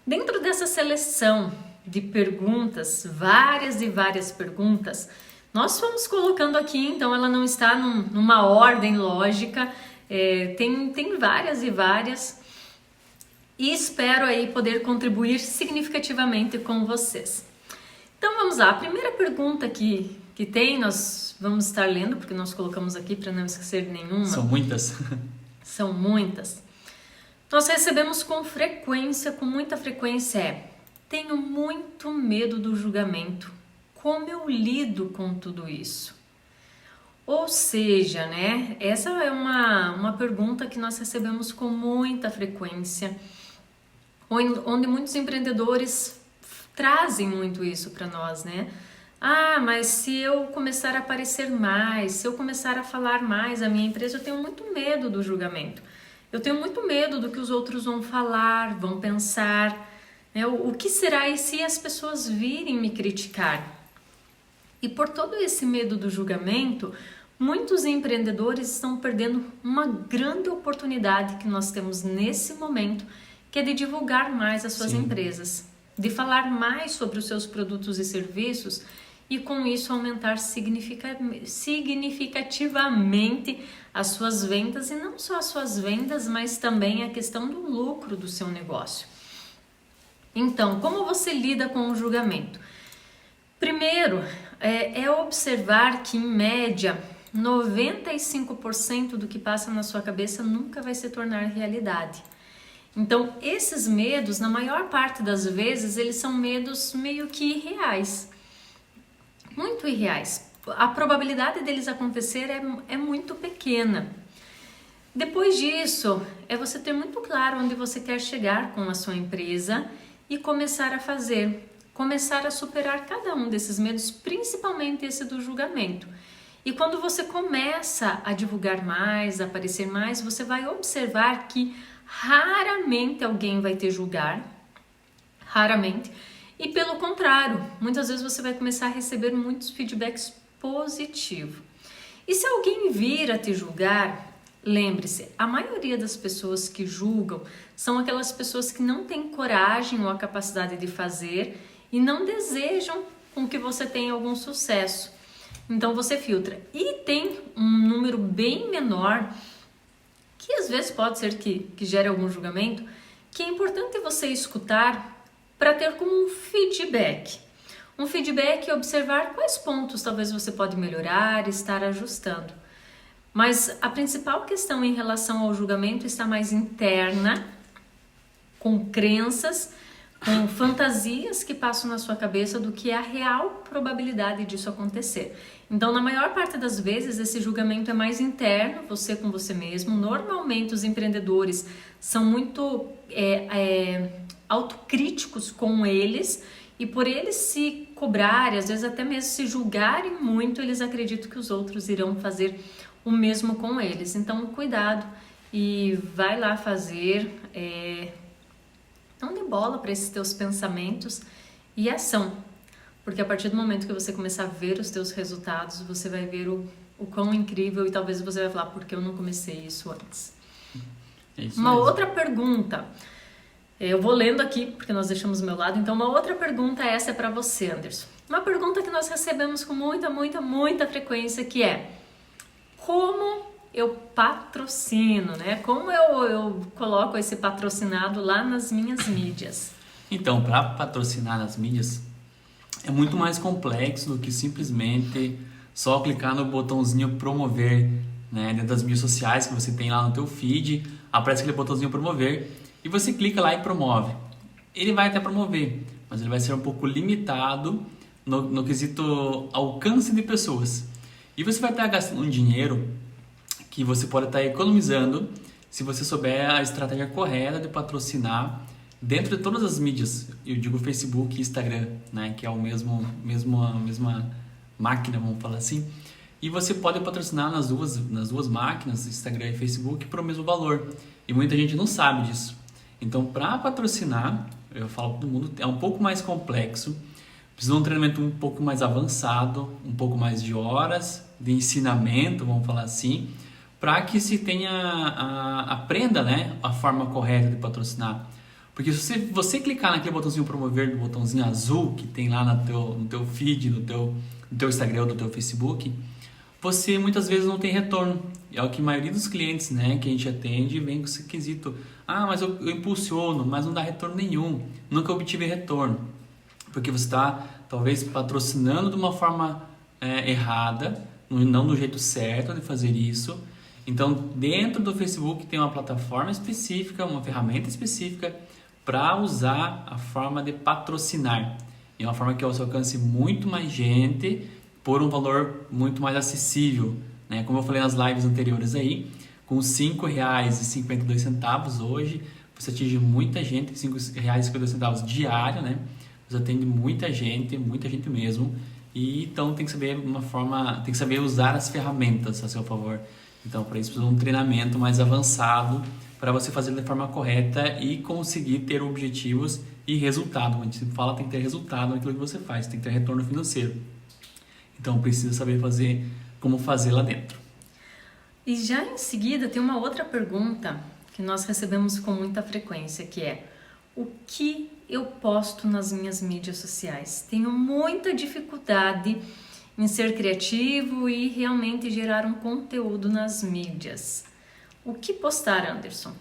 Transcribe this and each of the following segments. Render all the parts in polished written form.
Dentro dessa seleção de perguntas, várias e várias perguntas, nós fomos colocando aqui, então ela não está numa ordem lógica, tem várias e várias, e espero aí poder contribuir significativamente com vocês. Então vamos lá, a primeira pergunta que tem, nós vamos estar lendo, porque nós colocamos aqui para não esquecer de nenhuma. São muitas. São muitas. Nós recebemos com muita frequência tenho muito medo do julgamento. Como eu lido com tudo isso? Ou seja, né? Essa é uma pergunta que nós recebemos com muita frequência, onde muitos empreendedores trazem muito isso para nós, né? Ah, mas se eu começar a aparecer mais, se eu começar a falar mais a minha empresa, eu tenho muito medo do julgamento. Eu tenho muito medo do que os outros vão falar, vão pensar, né? O que será e se as pessoas virem me criticar? E por todo esse medo do julgamento, muitos empreendedores estão perdendo uma grande oportunidade que nós temos nesse momento, que é de divulgar mais as suas empresas, de falar mais sobre os seus produtos e serviços e com isso aumentar significativamente as suas vendas, e não só as suas vendas, mas também a questão do lucro do seu negócio. Então, como você lida com o julgamento? Primeiro, é observar que, em média, 95% do que passa na sua cabeça nunca vai se tornar realidade. Então, esses medos, na maior parte das vezes, eles são medos meio que irreais. Muito irreais. A probabilidade deles acontecer é muito pequena. Depois disso, é você ter muito claro onde você quer chegar com a sua empresa e começar a fazer. Começar a superar cada um desses medos, principalmente esse do julgamento. E quando você começa a divulgar mais, a aparecer mais, você vai observar que raramente alguém vai te julgar, raramente, e pelo contrário, muitas vezes você vai começar a receber muitos feedbacks positivos. E se alguém vir a te julgar, lembre-se, a maioria das pessoas que julgam são aquelas pessoas que não têm coragem ou a capacidade de fazer e não desejam com que você tenha algum sucesso. Então você filtra. E tem um número bem menor, que às vezes pode ser que gere algum julgamento, que é importante você escutar para ter como um feedback. Um feedback e observar quais pontos talvez você pode melhorar, estar ajustando. Mas a principal questão em relação ao julgamento está mais interna, com crenças, com fantasias que passam na sua cabeça do que é a real probabilidade disso acontecer. Então, na maior parte das vezes, esse julgamento é mais interno, você com você mesmo. Normalmente, os empreendedores são muito autocríticos com eles, e por eles se cobrarem, às vezes até mesmo se julgarem muito, eles acreditam que os outros irão fazer o mesmo com eles. Então, cuidado e vai lá fazer, não dê bola para esses teus pensamentos e ação. Porque a partir do momento que você começar a ver os teus resultados, você vai ver o quão incrível, e talvez você vai falar, por que eu não comecei isso antes? Uma outra pergunta, eu vou lendo aqui, porque nós deixamos do meu lado, então uma outra pergunta, essa é para você, Anderson. Uma pergunta que nós recebemos com muita frequência, que é: como eu patrocino, né? Como eu coloco esse patrocinado lá nas minhas mídias? Então, para patrocinar nas mídias, é muito mais complexo do que simplesmente só clicar no botãozinho promover, né? Dentro das mídias sociais que você tem lá no teu feed, aparece aquele botãozinho promover e você clica lá e promove. Ele vai até promover, mas ele vai ser um pouco limitado no quesito alcance de pessoas. E você vai estar gastando um dinheiro que você pode estar economizando se você souber a estratégia correta de patrocinar dentro de todas as mídias. Eu digo Facebook e Instagram, né, que é a mesma máquina, vamos falar assim. E você pode patrocinar nas duas máquinas, Instagram e Facebook, por o mesmo valor. E muita gente não sabe disso. Então, para patrocinar, eu falo para todo mundo, é um pouco mais complexo. Precisa de um treinamento um pouco mais avançado, um pouco mais de horas de ensinamento, vamos falar assim, para que se tenha aprenda, né, a forma correta de patrocinar. Porque se você clicar naquele botãozinho promover, do botãozinho azul que tem lá no teu feed, no teu Instagram ou no teu Facebook, você muitas vezes não tem retorno. É o que a maioria dos clientes, né, que a gente atende vem com esse quesito. Ah, mas eu impulsiono, mas não dá retorno nenhum. Nunca obtive retorno. Porque você está, talvez, patrocinando de uma forma errada, não do jeito certo de fazer isso. Então, dentro do Facebook tem uma plataforma específica, uma ferramenta específica para usar a forma de patrocinar. É uma forma que você alcance muito mais gente por um valor muito mais acessível, né? Como eu falei nas lives anteriores aí, com R$ 5,52 hoje, você atinge muita gente, R$ 5,52 diário, né? Você atende muita gente mesmo, e então tem que saber tem que saber usar as ferramentas a seu favor. Então, para isso precisa de um treinamento mais avançado para você fazer de forma correta e conseguir ter objetivos e resultado. Quando a gente fala, tem que ter resultado naquilo que você faz, tem que ter retorno financeiro. Então, precisa saber como fazer lá dentro. E já em seguida tem uma outra pergunta que nós recebemos com muita frequência, que é: o que eu posto nas minhas mídias sociais? Tenho muita dificuldade em ser criativo e realmente gerar um conteúdo nas mídias. O que postar, Anderson?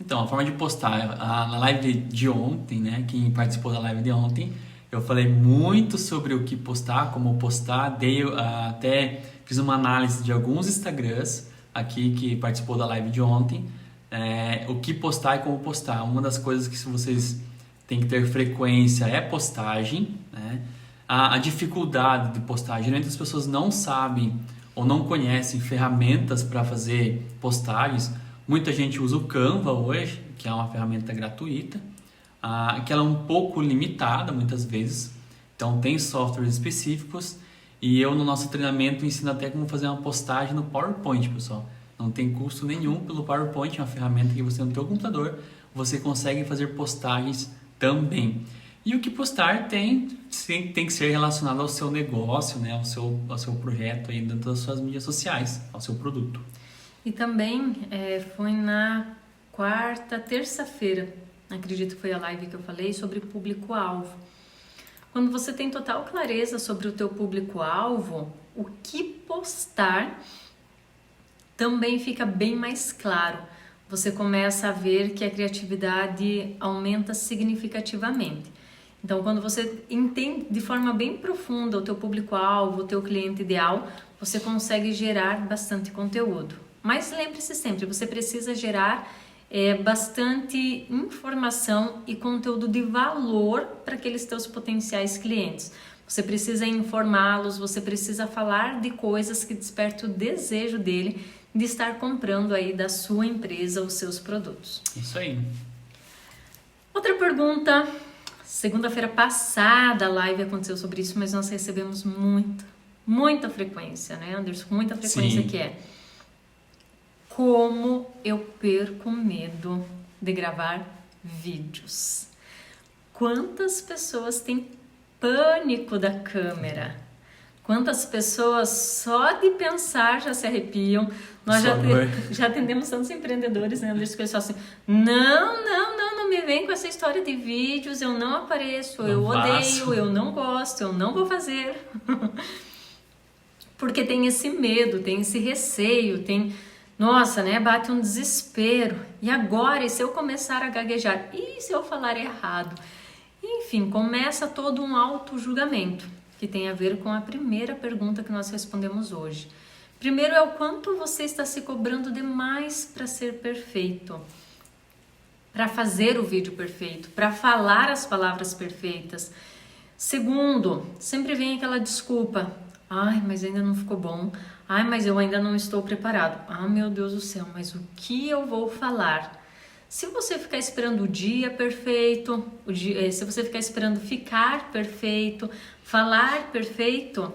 Então, a forma de postar, na live de ontem, né, quem participou da live de ontem, eu falei muito sobre o que postar, como postar, até fiz uma análise de alguns Instagrams aqui que participou da live de ontem, o que postar e como postar. Uma das coisas que vocês têm que ter frequência é postagem, né? A dificuldade de postagem, geralmente as pessoas não sabem ou não conhecem ferramentas para fazer postagens. Muita gente usa o Canva hoje, que é uma ferramenta gratuita, que ela é um pouco limitada muitas vezes, então tem softwares específicos, e eu no nosso treinamento ensino até como fazer uma postagem no PowerPoint, pessoal. Não tem custo nenhum pelo PowerPoint, é uma ferramenta que você no seu computador, você consegue fazer postagens também. E o que postar tem que ser relacionado ao seu negócio, né? ao seu projeto aí dentro das suas mídias sociais, ao seu produto. E também foi na terça-feira, acredito que foi a live que eu falei, sobre público-alvo. Quando você tem total clareza sobre o teu público-alvo, o que postar também fica bem mais claro. Você começa a ver que a criatividade aumenta significativamente. Então, quando você entende de forma bem profunda o teu público-alvo, o teu cliente ideal, você consegue gerar bastante conteúdo. Mas lembre-se sempre, você precisa gerar bastante informação e conteúdo de valor para aqueles teus potenciais clientes. Você precisa informá-los, você precisa falar de coisas que despertam o desejo dele de estar comprando aí da sua empresa os seus produtos. Isso aí. Outra pergunta. Segunda-feira passada a live aconteceu sobre isso, mas nós recebemos muita frequência, né, Anderson? Muita frequência. Sim. Que é: como eu perco medo de gravar vídeos? Quantas pessoas têm pânico da câmera? Quantas pessoas só de pensar já se arrepiam? Nós já atendemos tantos empreendedores, né, Anderson, que eles falam assim: não me vem com essa história de vídeos, eu não apareço, eu odeio, eu não gosto, eu não vou fazer. Porque tem esse medo, tem esse receio, nossa, né, bate um desespero. E agora, e se eu começar a gaguejar? E se eu falar errado? Enfim, começa todo um auto-julgamento, que tem a ver com a primeira pergunta que nós respondemos hoje. Primeiro é o quanto você está se cobrando demais para ser perfeito, para fazer o vídeo perfeito, para falar as palavras perfeitas. Segundo, sempre vem aquela desculpa: ai, mas ainda não ficou bom. Ai, mas eu ainda não estou preparado. Ah, meu Deus do céu, mas o que eu vou falar? Se você ficar esperando o dia perfeito, se você ficar esperando ficar perfeito, falar perfeito,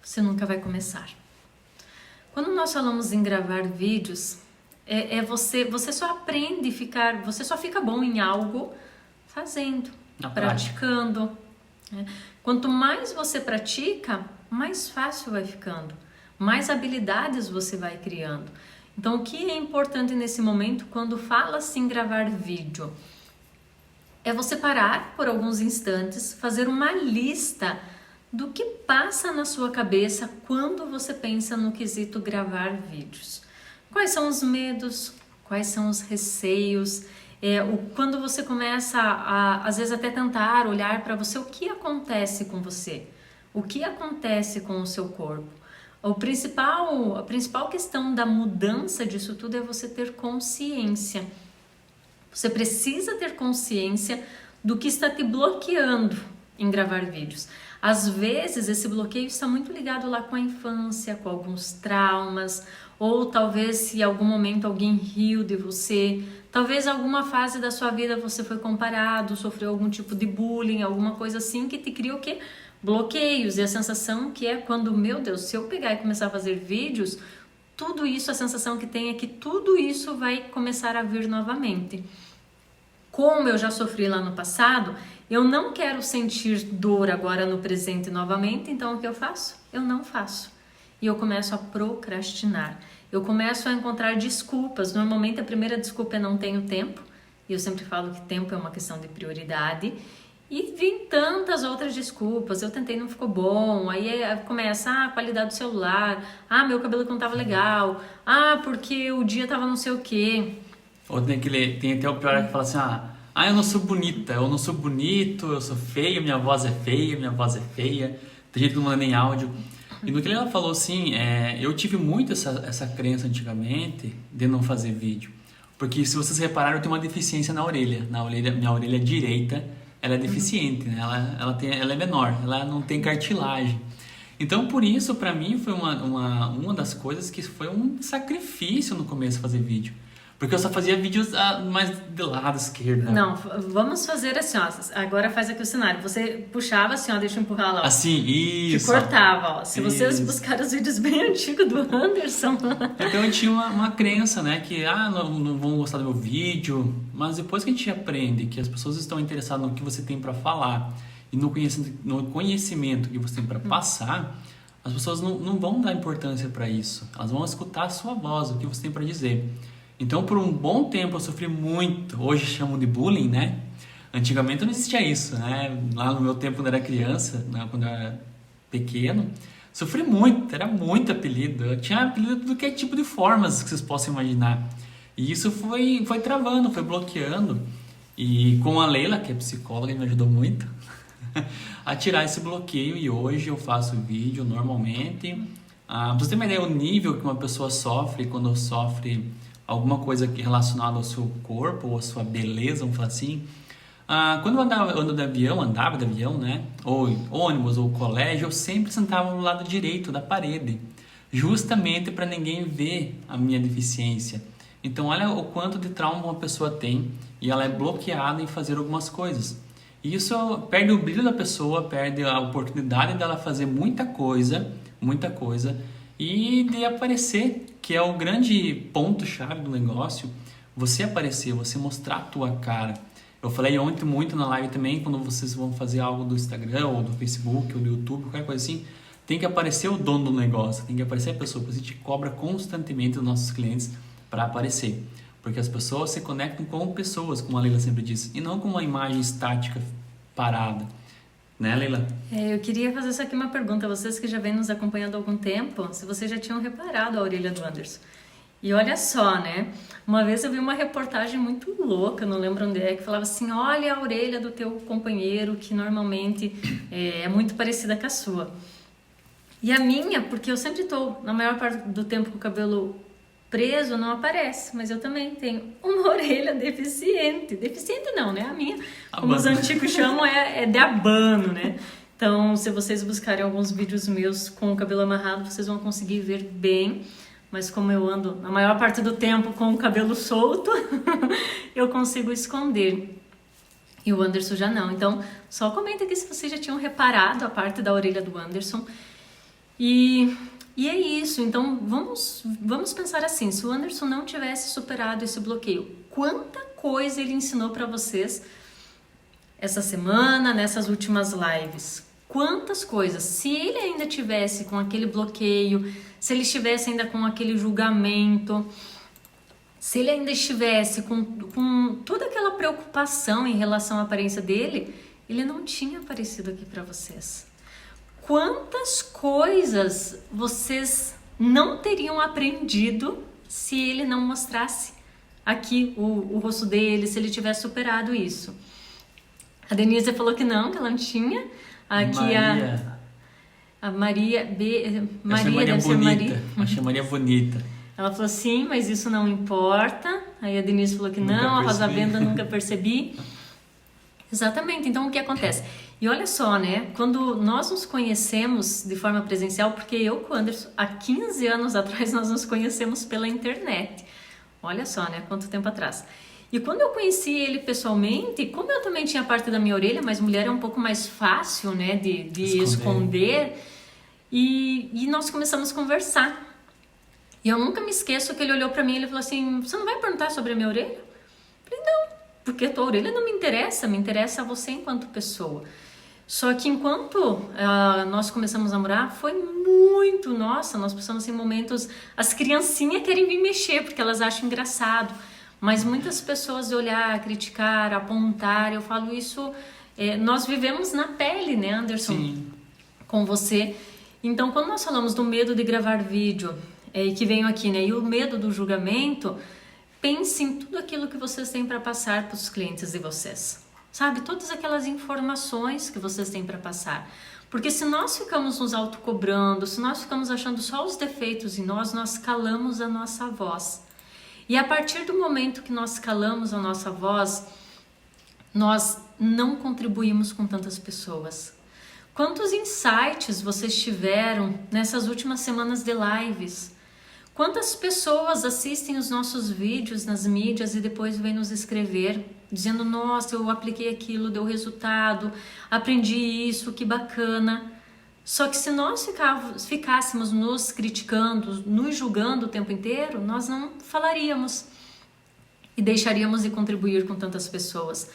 você nunca vai começar. Quando nós falamos em gravar vídeos, você só aprende você só fica bom em algo fazendo, praticando. Quanto mais você pratica, mais fácil vai ficando, mais habilidades você vai criando. Então, o que é importante nesse momento, quando fala-se em gravar vídeo? é você parar por alguns instantes, fazer uma lista do que passa na sua cabeça quando você pensa no quesito gravar vídeos. Quais são os medos? Quais são os receios? Quando você começa às vezes até tentar olhar para você, o que acontece com você? O que acontece com o seu corpo? A principal questão da mudança disso tudo é você ter consciência. Você precisa ter consciência do que está te bloqueando em gravar vídeos. Às vezes esse bloqueio está muito ligado lá com a infância, com alguns traumas, ou talvez se em algum momento alguém riu de você, talvez alguma fase da sua vida você foi comparado, sofreu algum tipo de bullying, alguma coisa assim que te cria o quê? Bloqueios. E a sensação que é quando, meu Deus, se eu pegar e começar a fazer vídeos, tudo isso, a sensação que tem é que tudo isso vai começar a vir novamente. Como eu já sofri lá no passado, eu não quero sentir dor agora no presente novamente, então o que eu faço? Eu não faço. E eu começo a procrastinar. Eu começo a encontrar desculpas. Normalmente a primeira desculpa é não tenho tempo. E eu sempre falo que tempo é uma questão de prioridade. E vem tantas outras desculpas. Eu tentei, não ficou bom. Aí começa a qualidade do celular. Meu cabelo não estava legal. Porque o dia estava não sei o quê. Ou tem até o pior que fala assim, eu não sou bonita, eu não sou bonito, eu sou feia, minha voz é feia, minha voz é feia. Tem gente que não manda nem áudio. E no que ela falou assim, eu tive muito essa crença antigamente de não fazer vídeo. Porque se vocês repararam, eu tenho uma deficiência na orelha. Minha orelha direita, ela é deficiente, né? Ela é menor, ela não tem cartilagem. Então, por isso, para mim, foi uma das coisas que foi um sacrifício no começo fazer vídeo. Porque eu só fazia vídeos mais do lado esquerdo. Não, vamos fazer assim, ó. Agora faz aqui o cenário. Você puxava assim, ó, deixa eu empurrar lá. Ó, assim, isso. Que cortava, ó. Se vocês buscarem os vídeos bem antigos do Anderson. Então eu tinha uma crença, né? Que, não vão gostar do meu vídeo. Mas depois que a gente aprende que as pessoas estão interessadas no que você tem para falar e no conhecimento que você tem para passar, as pessoas não vão dar importância para isso. Elas vão escutar a sua voz, o que você tem para dizer. Então, por um bom tempo eu sofri muito, hoje chamam de bullying, né? Antigamente não existia isso, né? Lá no meu tempo, quando eu era criança, né? Quando eu era pequeno, sofri muito, era muito apelido. Eu tinha apelido de tudo que é tipo de formas que vocês possam imaginar. E isso foi travando, foi bloqueando. E com a Leila, que é psicóloga, me ajudou muito a tirar esse bloqueio. E hoje eu faço vídeo normalmente. Pra você ter uma ideia, o nível que uma pessoa sofre quando sofre alguma coisa relacionada ao seu corpo ou à sua beleza, vamos falar assim. Quando eu andava de avião, né? Ou ônibus ou colégio, eu sempre sentava no lado direito da parede, justamente para ninguém ver a minha deficiência. Então, olha o quanto de trauma uma pessoa tem e ela é bloqueada em fazer algumas coisas. E isso perde o brilho da pessoa, perde a oportunidade dela fazer muita coisa, e de aparecer, que é o grande ponto-chave do negócio, você aparecer, você mostrar a tua cara. Eu falei ontem muito na live também, quando vocês vão fazer algo do Instagram, ou do Facebook, ou do YouTube, qualquer coisa assim, tem que aparecer o dono do negócio, tem que aparecer a pessoa, porque a gente cobra constantemente dos nossos clientes para aparecer. Porque as pessoas se conectam com pessoas, como a Leila sempre diz, e não com uma imagem estática parada. Né, Leila? Eu queria fazer só aqui uma pergunta a vocês que já vêm nos acompanhando há algum tempo, se vocês já tinham reparado a orelha do Anderson. E olha só, né? Uma vez eu vi uma reportagem muito louca, não lembro onde que falava assim, olha a orelha do teu companheiro, que normalmente é muito parecida com a sua. E a minha, porque eu sempre estou, na maior parte do tempo, com o cabelo preso, não aparece, mas eu também tenho uma orelha deficiente. Deficiente não, né? A minha, como os antigos chamam, é de abano, né? Então, se vocês buscarem alguns vídeos meus com o cabelo amarrado, vocês vão conseguir ver bem. Mas como eu ando, na maior parte do tempo, com o cabelo solto, eu consigo esconder. E o Anderson já não. Então, só comenta aqui se vocês já tinham reparado a parte da orelha do Anderson. E é isso, então vamos pensar assim, se o Anderson não tivesse superado esse bloqueio, quanta coisa ele ensinou para vocês essa semana, nessas últimas lives? Quantas coisas? Se ele ainda tivesse com aquele bloqueio, se ele estivesse ainda com aquele julgamento, se ele ainda estivesse com toda aquela preocupação em relação à aparência dele, ele não tinha aparecido aqui para vocês. Quantas coisas vocês não teriam aprendido se ele não mostrasse aqui o rosto dele, se ele tivesse superado isso? A Denise falou que não, que ela não tinha. Aqui Maria. a Maria Maria deve ser Maria. Achei Maria bonita. Ela falou sim, mas isso não importa. Aí a Denise falou que Nunca não, a percebi. Rosa Venda nunca percebi. Exatamente, então o que acontece? E olha só, né? Quando nós nos conhecemos de forma presencial, porque eu com o Anderson, há 15 anos atrás, nós nos conhecemos pela internet. Olha só, né? Quanto tempo atrás. E quando eu conheci ele pessoalmente, como eu também tinha parte da minha orelha, mas mulher é um pouco mais fácil, né? De esconder. E nós começamos a conversar. E eu nunca me esqueço que ele olhou pra mim e ele falou assim, você não vai perguntar sobre a minha orelha? Eu falei, não, porque a tua orelha não me interessa você enquanto pessoa. Só que enquanto nós começamos a namorar, foi muito, nossa, nós passamos em momentos, as criancinhas querem vir mexer, porque elas acham engraçado, mas muitas pessoas olhar, criticar, apontar, eu falo isso, nós vivemos na pele, né, Anderson? Sim. Com você. Então, quando nós falamos do medo de gravar vídeo, que veio aqui, né, e o medo do julgamento, pense em tudo aquilo que vocês têm para passar para os clientes de vocês. Sabe? Todas aquelas informações que vocês têm para passar. Porque se nós ficamos nos autocobrando, se nós ficamos achando só os defeitos em nós calamos a nossa voz. E a partir do momento que nós calamos a nossa voz, nós não contribuímos com tantas pessoas. Quantos insights vocês tiveram nessas últimas semanas de lives? Quantas pessoas assistem os nossos vídeos nas mídias e depois vêm nos escrever, dizendo, nossa, eu apliquei aquilo, deu resultado, aprendi isso, que bacana. Só que se nós ficássemos nos criticando, nos julgando o tempo inteiro, nós não falaríamos e deixaríamos de contribuir com tantas pessoas.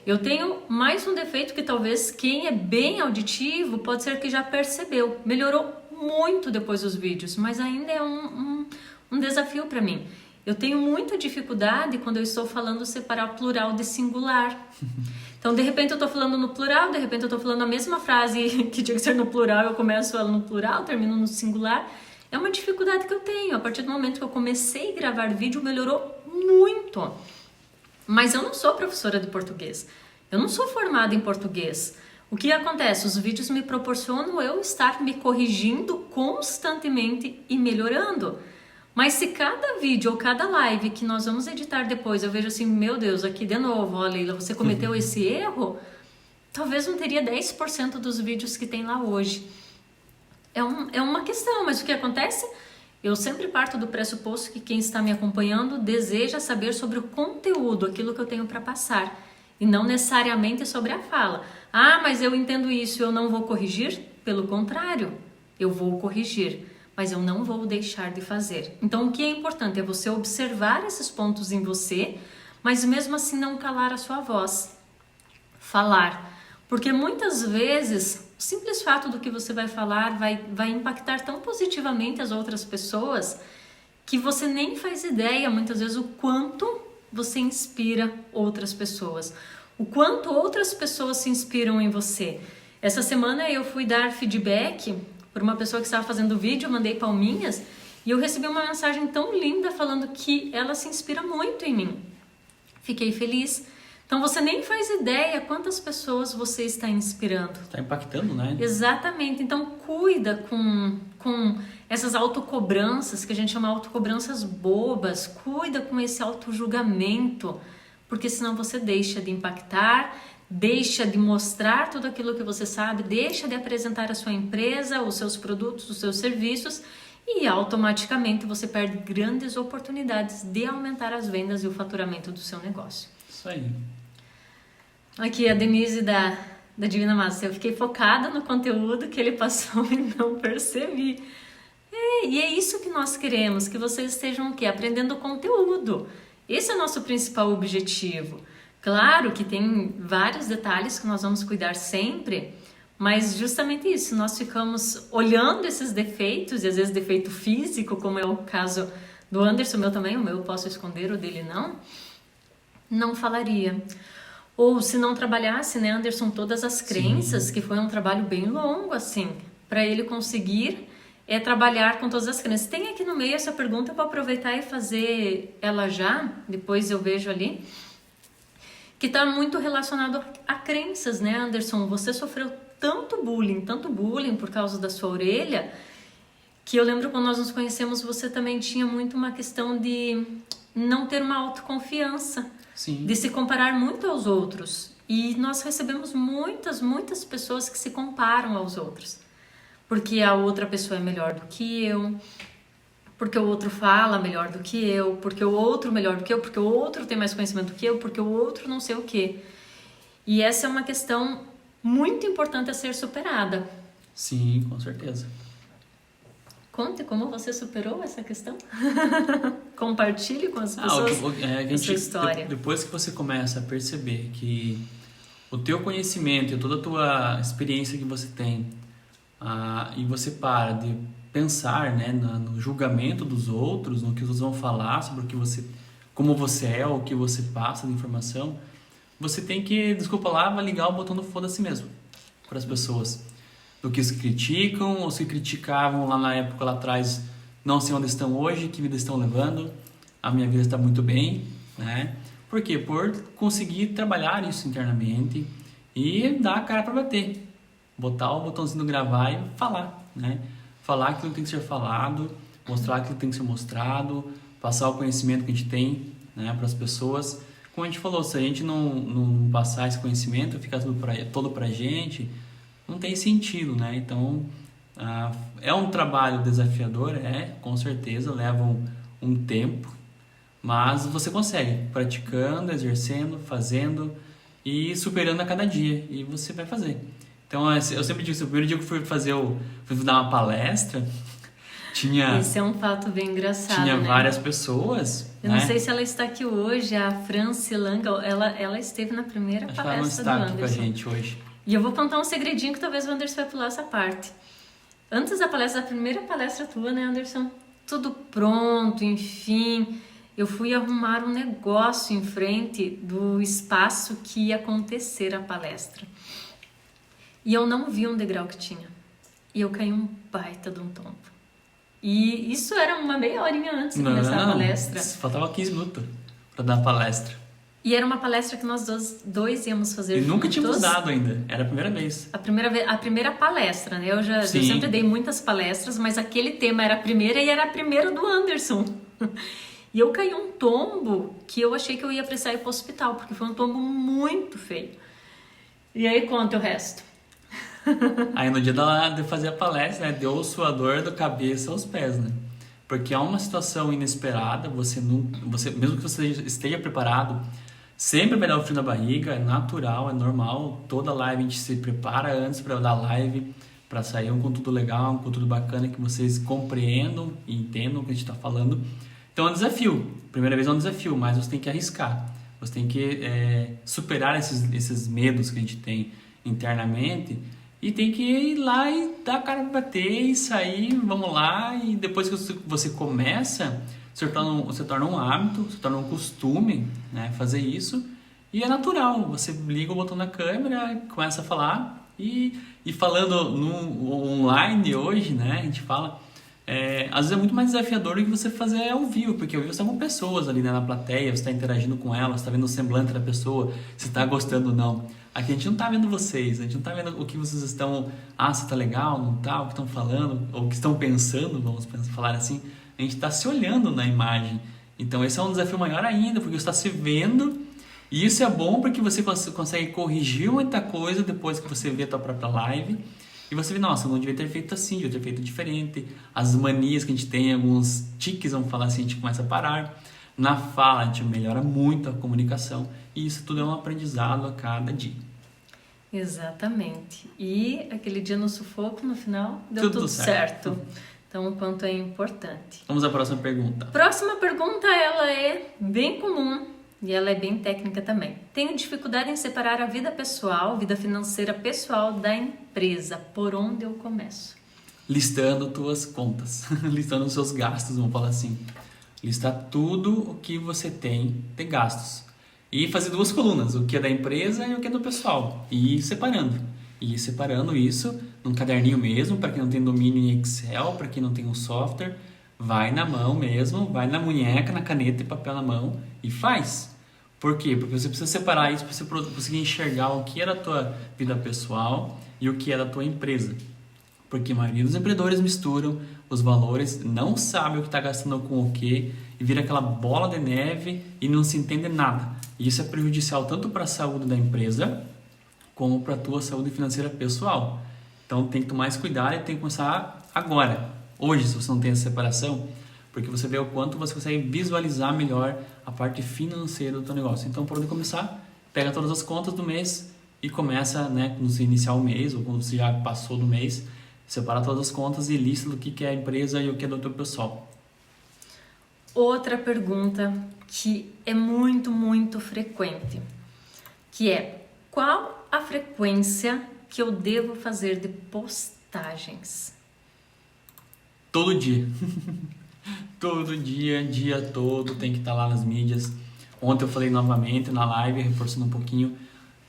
Eu tenho mais um defeito que talvez quem é bem auditivo pode ser que já percebeu. Melhorou muito depois dos vídeos, mas ainda é um desafio para mim. Eu tenho muita dificuldade quando eu estou falando separar plural de singular. Então, de repente eu estou falando no plural, de repente eu estou falando a mesma frase que tinha que ser no plural, eu começo ela no plural, termino no singular. É uma dificuldade que eu tenho. A partir do momento que eu comecei a gravar vídeo, melhorou muito. Mas eu não sou professora de português. Eu não sou formada em português. O que acontece? Os vídeos me proporcionam eu estar me corrigindo constantemente e melhorando. Mas se cada vídeo ou cada live que nós vamos editar depois, eu vejo assim, meu Deus, aqui de novo, ó Leila, você cometeu esse erro, talvez não teria 10% dos vídeos que tem lá hoje. É uma questão, mas o que acontece? Eu sempre parto do pressuposto que quem está me acompanhando deseja saber sobre o conteúdo, aquilo que eu tenho para passar, e não necessariamente sobre a fala. Ah, mas eu entendo isso, eu não vou corrigir? Pelo contrário, eu vou corrigir, mas eu não vou deixar de fazer. Então, o que é importante é você observar esses pontos em você, mas mesmo assim não calar a sua voz. Falar. Porque muitas vezes, o simples fato do que você vai falar vai impactar tão positivamente as outras pessoas que você nem faz ideia, muitas vezes, o quanto você inspira outras pessoas. O quanto outras pessoas se inspiram em você. Essa semana eu fui dar feedback por uma pessoa que estava fazendo vídeo, eu mandei palminhas e eu recebi uma mensagem tão linda falando que ela se inspira muito em mim. Fiquei feliz. Então você nem faz ideia quantas pessoas você está inspirando. Está impactando, né? Exatamente. Então cuida com essas autocobranças, que a gente chama autocobranças bobas. Cuida com esse autojulgamento, porque senão você deixa de impactar, deixa de mostrar tudo aquilo que você sabe, deixa de apresentar a sua empresa, os seus produtos, os seus serviços e automaticamente você perde grandes oportunidades de aumentar as vendas e o faturamento do seu negócio. Isso aí. Aqui a Denise da Divina Massa, eu fiquei focada no conteúdo que ele passou e não percebi. E é isso que nós queremos, que vocês estejam o quê? Aprendendo conteúdo. Esse é o nosso principal objetivo. Claro que tem vários detalhes que nós vamos cuidar sempre, mas justamente isso, nós ficamos olhando esses defeitos, e às vezes defeito físico, como é o caso do Anderson, meu também, o meu eu posso esconder, o dele não falaria. Ou se não trabalhasse, né, Anderson, todas as crenças, que foi um trabalho bem longo, assim, para ele conseguir trabalhar com todas as crenças. Tem aqui no meio essa pergunta, eu vou aproveitar e fazer ela já, depois eu vejo ali, que está muito relacionado a crenças, né, Anderson? Você sofreu tanto bullying por causa da sua orelha, que eu lembro quando nós nos conhecemos, você também tinha muito uma questão de não ter uma autoconfiança, Sim. de se comparar muito aos outros. E nós recebemos muitas pessoas que se comparam aos outros. Porque a outra pessoa é melhor do que eu, porque o outro fala melhor do que eu, porque o outro melhor do que eu, porque o outro tem mais conhecimento do que eu, porque o outro não sei o quê. E essa é uma questão muito importante a ser superada. Sim, com certeza. Conte como você superou essa questão. Compartilhe com as pessoas a sua história. Depois que você começa a perceber que o teu conhecimento e toda a tua experiência que você tem, e você para de pensar, né, no julgamento dos outros, no que os outros vão falar sobre o que você, como você é, ou o que você passa de informação, você tem que, desculpa lá, vai ligar o botão do foda-se mesmo para as pessoas. Do que se criticam ou se criticavam lá na época, lá atrás, não sei onde estão hoje, que vida estão levando. A minha vida está muito bem, né? Por quê? Por conseguir trabalhar isso internamente e dar a cara para bater. Botar o botãozinho do gravar e falar, né? Falar aquilo que tem que ser falado, mostrar aquilo que tem que ser mostrado, passar o conhecimento que a gente tem, né, para as pessoas. Como a gente falou, se a gente não passar esse conhecimento, ficar todo pra gente, não tem sentido, né? Então, é um trabalho desafiador, com certeza, leva um tempo, mas você consegue, praticando, exercendo, fazendo e superando a cada dia, e você vai fazer. Então, eu sempre digo, o primeiro dia que eu fui dar uma palestra, Esse é um fato bem engraçado, tinha né? várias pessoas. Eu não sei se ela está aqui hoje, a Franci Langa, ela esteve na primeira Acho palestra que ela não do está aqui com a Anderson. gente hoje. E eu vou contar um segredinho que talvez o Anderson vai pular essa parte. Antes da primeira palestra tua, né, Anderson? Tudo pronto, enfim. Eu fui arrumar um negócio em frente do espaço que ia acontecer a palestra. E eu não vi um degrau que tinha. E eu caí um baita de um tombo. E isso era uma meia horinha antes de começar a palestra. Faltava 15 minutos para dar a palestra. E era uma palestra que nós dois íamos fazer juntos. E nunca tínhamos dado ainda, era a primeira vez. A primeira palestra, né? Eu sempre dei muitas palestras, mas aquele tema era a primeira e era a primeira do Anderson. E eu caí um tombo que eu achei que eu ia precisar ir para o hospital, porque foi um tombo muito feio. E aí conta o resto. Aí no dia de fazer a palestra, né, deu suador da cabeça aos pés, né? Porque é uma situação inesperada, mesmo que você esteja preparado, sempre vai dar o frio na barriga, é natural, é normal. Toda live a gente se prepara antes para dar live, para sair um conteúdo legal, um conteúdo bacana que vocês compreendam e entendam o que a gente está falando. Então é um desafio, primeira vez é um desafio, mas você tem que arriscar, você tem que superar esses medos que a gente tem internamente e tem que ir lá e dar a cara pra bater e sair, vamos lá, e depois que você começa, se torna um hábito, se torna um costume, né, fazer isso, e é natural, você liga o botão na câmera, começa a falar, e falando no online hoje, né, a gente fala, às vezes é muito mais desafiador do que você fazer ao vivo, porque ao vivo você tá com pessoas ali, né, na plateia, você está interagindo com elas, você está vendo o semblante da pessoa, se está gostando ou não. Aqui a gente não está vendo vocês, a gente não está vendo o que vocês estão, se tá legal, não tá, o que estão falando, ou o que estão pensando, vamos falar assim, a gente está se olhando na imagem. Então esse é um desafio maior ainda, porque você está se vendo, e isso é bom porque você consegue corrigir muita coisa depois que você vê a tua própria live, e você vê, nossa, eu não devia ter feito assim, devia ter feito diferente, as manias que a gente tem, alguns tiques, vamos falar assim, a gente começa a parar. Na fala, a gente melhora muito a comunicação e isso tudo é um aprendizado a cada dia. Exatamente. E aquele dia no sufoco, no final, deu tudo certo. Então, o quanto é importante. Vamos à próxima pergunta. Próxima pergunta, ela é bem comum e ela é bem técnica também. Tenho dificuldade em separar a vida pessoal, vida financeira pessoal da empresa. Por onde eu começo? Listando tuas contas, listando os seus gastos, vamos falar assim. Listar tudo o que você tem de gastos. E fazer 2 colunas, o que é da empresa e o que é do pessoal. E ir separando. E ir separando isso num caderninho mesmo, para quem não tem domínio em Excel, para quem não tem um software. Vai na mão mesmo, vai na munheca, na caneta e papel na mão e faz. Por quê? Porque você precisa separar isso para você conseguir enxergar o que é da tua vida pessoal e o que é da tua empresa. Porque a maioria dos empreendedores misturam os valores, não sabe o que está gastando com o que e vira aquela bola de neve e não se entende nada. E isso é prejudicial tanto para a saúde da empresa como para a tua saúde financeira pessoal. Então tem que tomar esse cuidado e tem que começar agora, hoje, se você não tem essa separação, porque você vê o quanto você consegue visualizar melhor a parte financeira do teu negócio. Então, por onde começar, pega todas as contas do mês e começa, né, quando você iniciar o mês ou quando você já passou do mês, separa todas as contas e lista do que é a empresa e o que é do teu pessoal. Outra pergunta que é muito, muito frequente, que é: qual a frequência que eu devo fazer de postagens? Todo dia. Todo dia, dia todo, tem que estar lá nas mídias. Ontem eu falei novamente na live, reforçando um pouquinho,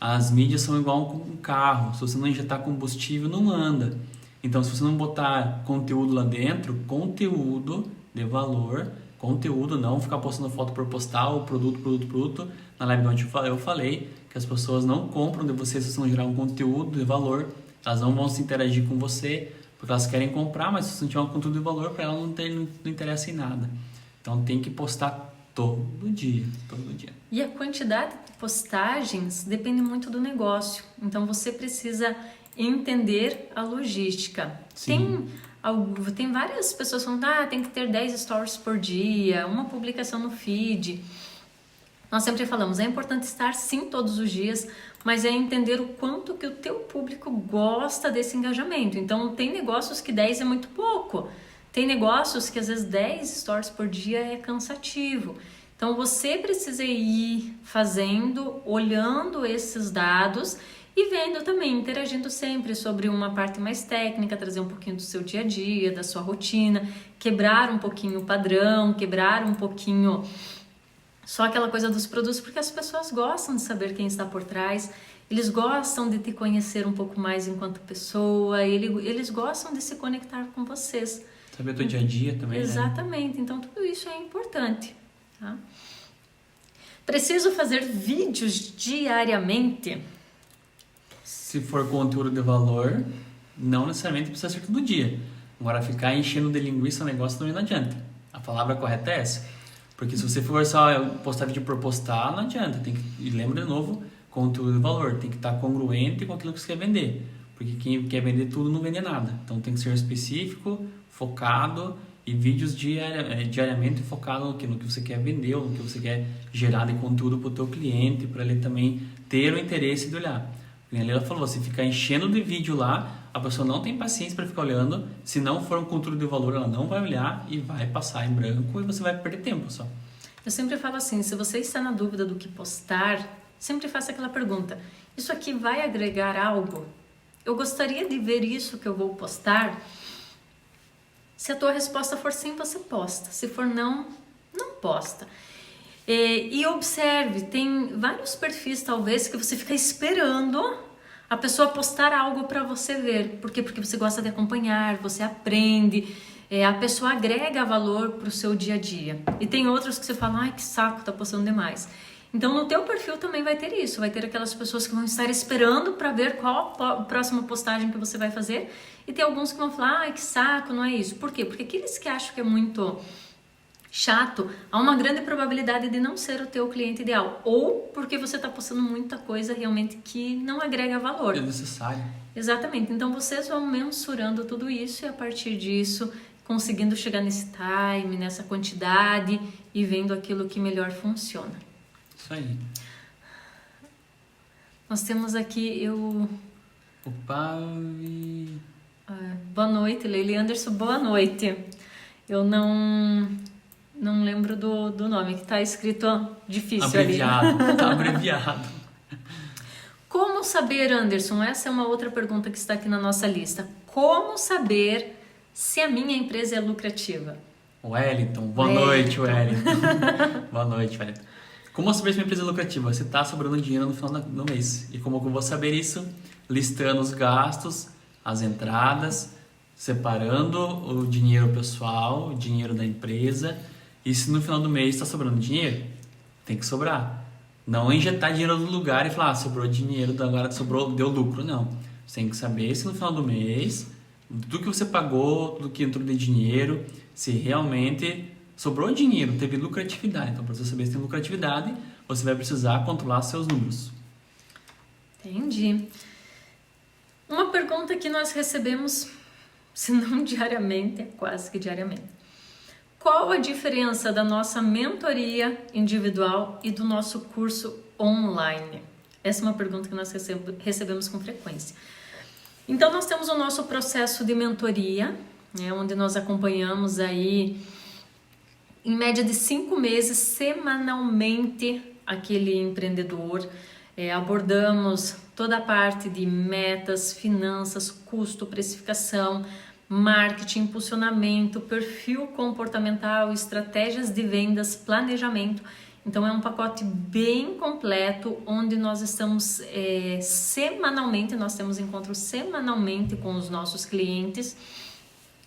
as mídias são igual um carro. Se você não injetar combustível, não anda. Então, se você não botar conteúdo lá dentro, conteúdo de valor, conteúdo, não ficar postando foto por postar, ou produto. Na live de ontem eu falei que as pessoas não compram de você se você não gerar um conteúdo de valor. Elas não vão se interagir com você, porque elas querem comprar, mas se você não tiver um conteúdo de valor, para elas não interessa em nada. Então, tem que postar todo dia. E a quantidade de postagens depende muito do negócio. Então, você precisa entender a logística. Tem várias pessoas falando, tem que ter 10 stories por dia, uma publicação no feed. Nós sempre falamos, é importante estar sim todos os dias, mas é entender o quanto que o teu público gosta desse engajamento. Então, tem negócios que 10 é muito pouco. Tem negócios que às vezes 10 stories por dia é cansativo. Então, você precisa ir fazendo, olhando esses dados e vendo também, interagindo sempre sobre uma parte mais técnica, trazer um pouquinho do seu dia a dia, da sua rotina, quebrar um pouquinho o padrão, quebrar um pouquinho só aquela coisa dos produtos, porque as pessoas gostam de saber quem está por trás, eles gostam de te conhecer um pouco mais enquanto pessoa, eles gostam de se conectar com vocês. Saber o teu dia a dia também, exatamente, né? Então tudo isso é importante. Tá? Preciso fazer vídeos diariamente? Se for conteúdo de valor, não necessariamente precisa ser todo dia. Agora, ficar enchendo de linguiça o negócio também não adianta. A palavra correta é essa. Porque se você for só postar vídeo por postar, não adianta. E lembra de novo, conteúdo de valor. Tem que estar congruente com aquilo que você quer vender. Porque quem quer vender tudo não vende nada. Então tem que ser específico, focado e vídeos diariamente focado no que você quer vender ou no que você quer gerar de conteúdo para o teu cliente, para ele também ter o interesse de olhar. Ela falou, você ficar enchendo de vídeo lá, a pessoa não tem paciência para ficar olhando. Se não for um conteúdo de valor, ela não vai olhar e vai passar em branco e você vai perder tempo só. Eu sempre falo assim, se você está na dúvida do que postar, sempre faça aquela pergunta: isso aqui vai agregar algo? Eu gostaria de ver isso que eu vou postar? Se a tua resposta for sim, você posta. Se for não, não posta. E observe, tem vários perfis talvez que você fica esperando a pessoa postar algo para você ver. Por quê? Porque você gosta de acompanhar, você aprende, a pessoa agrega valor para o seu dia a dia. E tem outros que você fala, ai que saco, tá postando demais. Então no teu perfil também vai ter isso, vai ter aquelas pessoas que vão estar esperando para ver qual a próxima postagem que você vai fazer. E tem alguns que vão falar, ai que saco, não é isso. Por quê? Porque aqueles que acham que é muito chato, há uma grande probabilidade de não ser o teu cliente ideal, ou porque você está postando muita coisa realmente que não agrega valor. É necessário. Exatamente, então vocês vão mensurando tudo isso e a partir disso conseguindo chegar nesse time, nessa quantidade e vendo aquilo que melhor funciona. Isso aí. Nós temos aqui boa noite, Leili Anderson, boa noite. Eu não lembro do nome, que está escrito difícil abreviado, ali. Tá abreviado. Como saber, Anderson? Essa é uma outra pergunta que está aqui na nossa lista. Como saber se a minha empresa é lucrativa? Wellington, boa noite, Wellington. Boa noite, Wellington. Como saber se uma empresa é lucrativa? Você está sobrando dinheiro no final do mês. E como eu vou saber isso? Listando os gastos, as entradas, separando o dinheiro pessoal, o dinheiro da empresa. E se no final do mês está sobrando dinheiro, tem que sobrar. Não injetar dinheiro no lugar e falar, sobrou dinheiro, agora sobrou, deu lucro. Não. Você tem que saber se no final do mês, do que você pagou, do que entrou de dinheiro, se realmente sobrou dinheiro, teve lucratividade. Então, para você saber se tem lucratividade, você vai precisar controlar seus números. Entendi. Uma pergunta que nós recebemos, se não diariamente, é quase que diariamente. Qual a diferença da nossa mentoria individual e do nosso curso online? Essa é uma pergunta que nós recebemos com frequência. Então, nós temos o nosso processo de mentoria, né, onde nós acompanhamos aí, em média de 5 meses, semanalmente, aquele empreendedor. Abordamos toda a parte de metas, finanças, custo, precificação, marketing, impulsionamento, perfil comportamental, estratégias de vendas, planejamento. Então é um pacote bem completo, onde nós estamos semanalmente, nós temos encontros semanalmente com os nossos clientes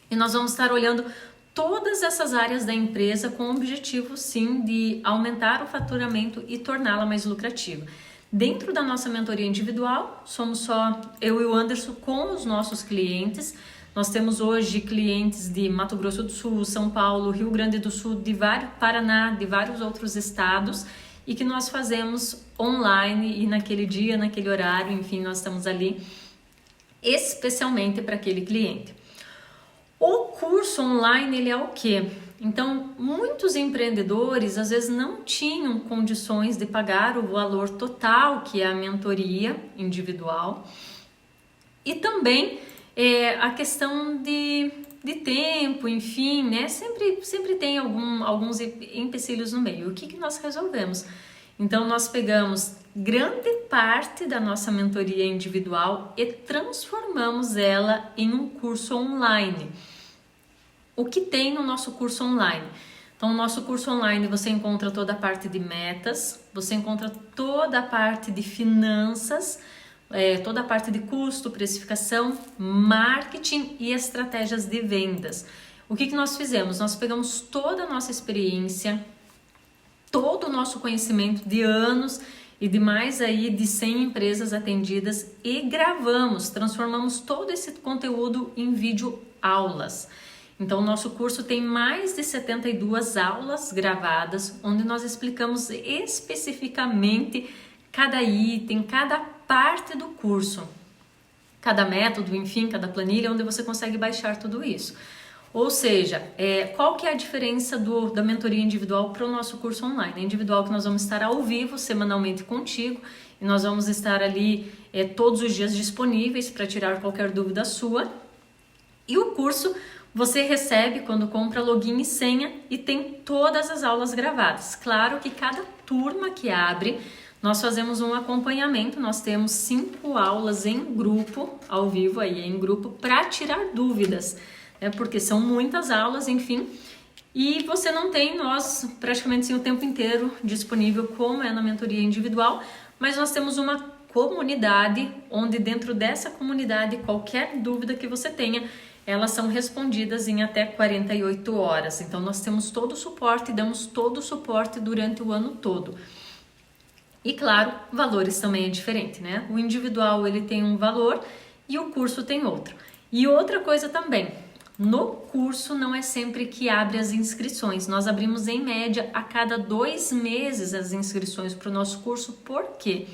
e nós vamos estar olhando todas essas áreas da empresa com o objetivo sim de aumentar o faturamento e torná-la mais lucrativa. Dentro da nossa mentoria individual, somos só eu e o Anderson com os nossos clientes. Nós temos hoje clientes de Mato Grosso do Sul, São Paulo, Rio Grande do Sul, Paraná, de vários outros estados e que nós fazemos online e naquele dia, naquele horário, enfim, nós estamos ali especialmente para aquele cliente. O curso online, ele é o quê? Então, muitos empreendedores às vezes não tinham condições de pagar o valor total que é a mentoria individual e também a questão de tempo, enfim, né? Sempre tem alguns empecilhos no meio. O que nós resolvemos? Então, nós pegamos grande parte da nossa mentoria individual e transformamos ela em um curso online. O que tem no nosso curso online? Então, no nosso curso online você encontra toda a parte de metas, você encontra toda a parte de finanças, toda a parte de custo, precificação, marketing e estratégias de vendas. O que nós fizemos? Nós pegamos toda a nossa experiência, todo o nosso conhecimento de anos e de mais aí de 100 empresas atendidas e gravamos, transformamos todo esse conteúdo em vídeo aulas. Então, o nosso curso tem mais de 72 aulas gravadas, onde nós explicamos especificamente cada item, cada parte do curso, cada método, enfim, cada planilha, onde você consegue baixar tudo isso. Ou seja, qual que é a diferença da mentoria individual para o nosso curso online? É individual que nós vamos estar ao vivo, semanalmente contigo, e nós vamos estar ali todos os dias disponíveis para tirar qualquer dúvida sua. E o curso você recebe quando compra login e senha e tem todas as aulas gravadas. Claro que cada turma que abre, nós fazemos um acompanhamento, nós temos 5 aulas em grupo, ao vivo aí, em grupo, para tirar dúvidas, né? Porque são muitas aulas, enfim, e você não tem nós praticamente o tempo inteiro disponível como é na mentoria individual, mas nós temos uma comunidade, onde dentro dessa comunidade, qualquer dúvida que você tenha, elas são respondidas em até 48 horas. Então, nós temos todo o suporte, damos todo o suporte durante o ano todo. E, claro, valores também é diferente, né? O individual, ele tem um valor e o curso tem outro. E outra coisa também, no curso não é sempre que abre as inscrições. Nós abrimos, em média, a cada 2 meses as inscrições para o nosso curso. Por quê?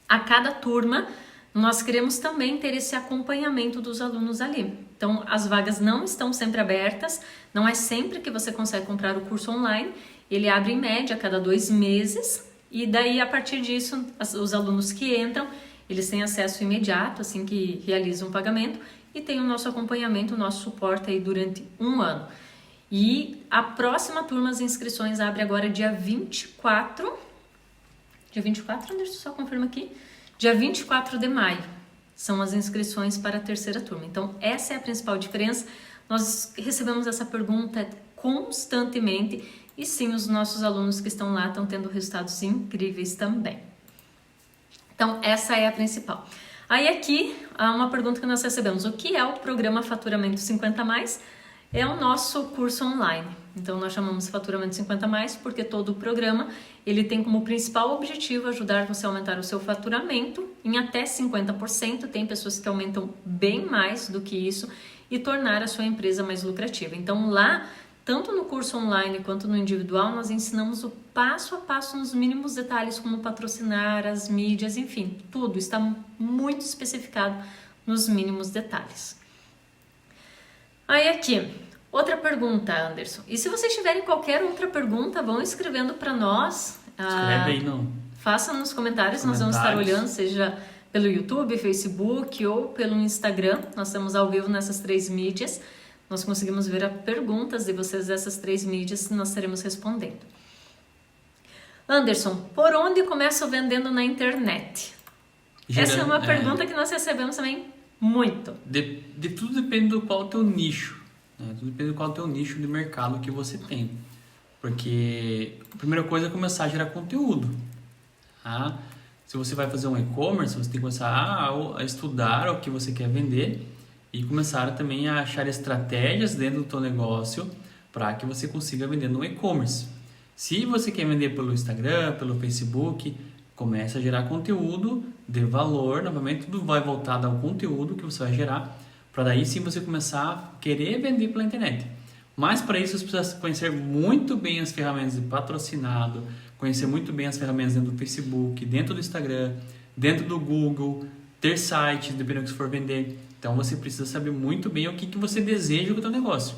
A cada turma, nós queremos também ter esse acompanhamento dos alunos ali. Então, as vagas não estão sempre abertas, não é sempre que você consegue comprar o curso online, ele abre em média a cada 2 meses, e daí a partir disso, os alunos que entram, eles têm acesso imediato, assim que realizam o pagamento, e tem o nosso acompanhamento, o nosso suporte aí durante 1 ano. E a próxima turma, as inscrições abre agora dia 24, Anderson, só confirma aqui, dia 24 de maio, são as inscrições para a terceira turma. Então, essa é a principal diferença. Nós recebemos essa pergunta, constantemente. E sim, os nossos alunos que estão lá estão tendo resultados incríveis também. Então, essa é a principal. Aí aqui, há uma pergunta que nós recebemos. O que é o programa Faturamento 50+? É o nosso curso online. Então, nós chamamos Faturamento 50+, porque todo o programa ele tem como principal objetivo ajudar você a aumentar o seu faturamento em até 50%. Tem pessoas que aumentam bem mais do que isso e tornar a sua empresa mais lucrativa. Então, lá, tanto no curso online quanto no individual, nós ensinamos o passo a passo nos mínimos detalhes, como patrocinar, as mídias, enfim, tudo está muito especificado nos mínimos detalhes. Aí aqui, outra pergunta, Anderson. E se vocês tiverem qualquer outra pergunta, vão escrevendo para nós. Escreve aí, não. Faça nos comentários, nós vamos estar olhando, seja pelo YouTube, Facebook ou pelo Instagram. Nós estamos ao vivo nessas 3 mídias. Nós conseguimos ver as perguntas de vocês dessas 3 mídias e nós estaremos respondendo. Anderson, por onde começo vendendo na internet? Essa é uma pergunta que nós recebemos também muito. De tudo depende do qual é o teu nicho. Né? Tudo depende do qual é o teu nicho de mercado que você tem. Porque a primeira coisa é começar a gerar conteúdo. Tá? Se você vai fazer um e-commerce, você tem que começar a estudar o que você quer vender e começar também a achar estratégias dentro do teu negócio para que você consiga vender no e-commerce. Se você quer vender pelo Instagram, pelo Facebook, comece a gerar conteúdo de valor. Novamente, tudo vai voltado ao conteúdo que você vai gerar, para daí sim você começar a querer vender pela internet. Mas para isso você precisa conhecer muito bem as ferramentas de patrocinado, conhecer muito bem as ferramentas dentro do Facebook, dentro do Instagram, dentro do Google, ter sites, dependendo do que você for vender. Então você precisa saber muito bem o que você deseja com o seu negócio.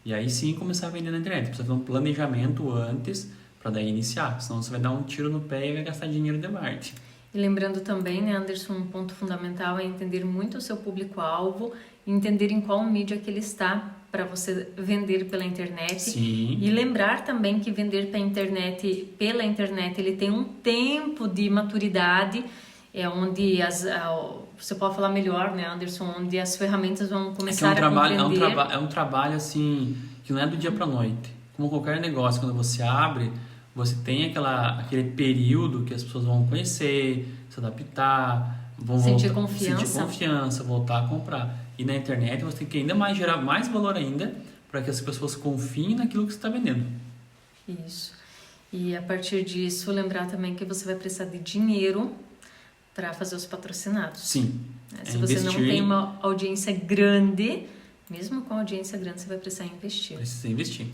E aí sim começar a vender na internet. Precisa ter um planejamento antes para daí iniciar. Senão você vai dar um tiro no pé e vai gastar dinheiro de marketing. E lembrando também, né, Anderson, um ponto fundamental é entender muito o seu público-alvo, entender em qual mídia que ele está para você vender pela internet. Sim. E lembrar também que vender pela internet ele tem um tempo de maturidade, onde você pode falar melhor, né, Anderson, onde as ferramentas vão começar a compreender. É um trabalho assim que não é do dia para noite. Como qualquer negócio, quando você abre, você tem aquele período que as pessoas vão conhecer, se adaptar, vão sentir confiança, voltar a comprar. E na internet você tem que ainda mais gerar mais valor ainda para que as pessoas confiem naquilo que você está vendendo. Isso. E a partir disso, lembrar também que você vai precisar de dinheiro para fazer os patrocinados. Sim. Se você não tem uma audiência grande, mesmo com audiência grande, você vai precisar investir. Precisa investir.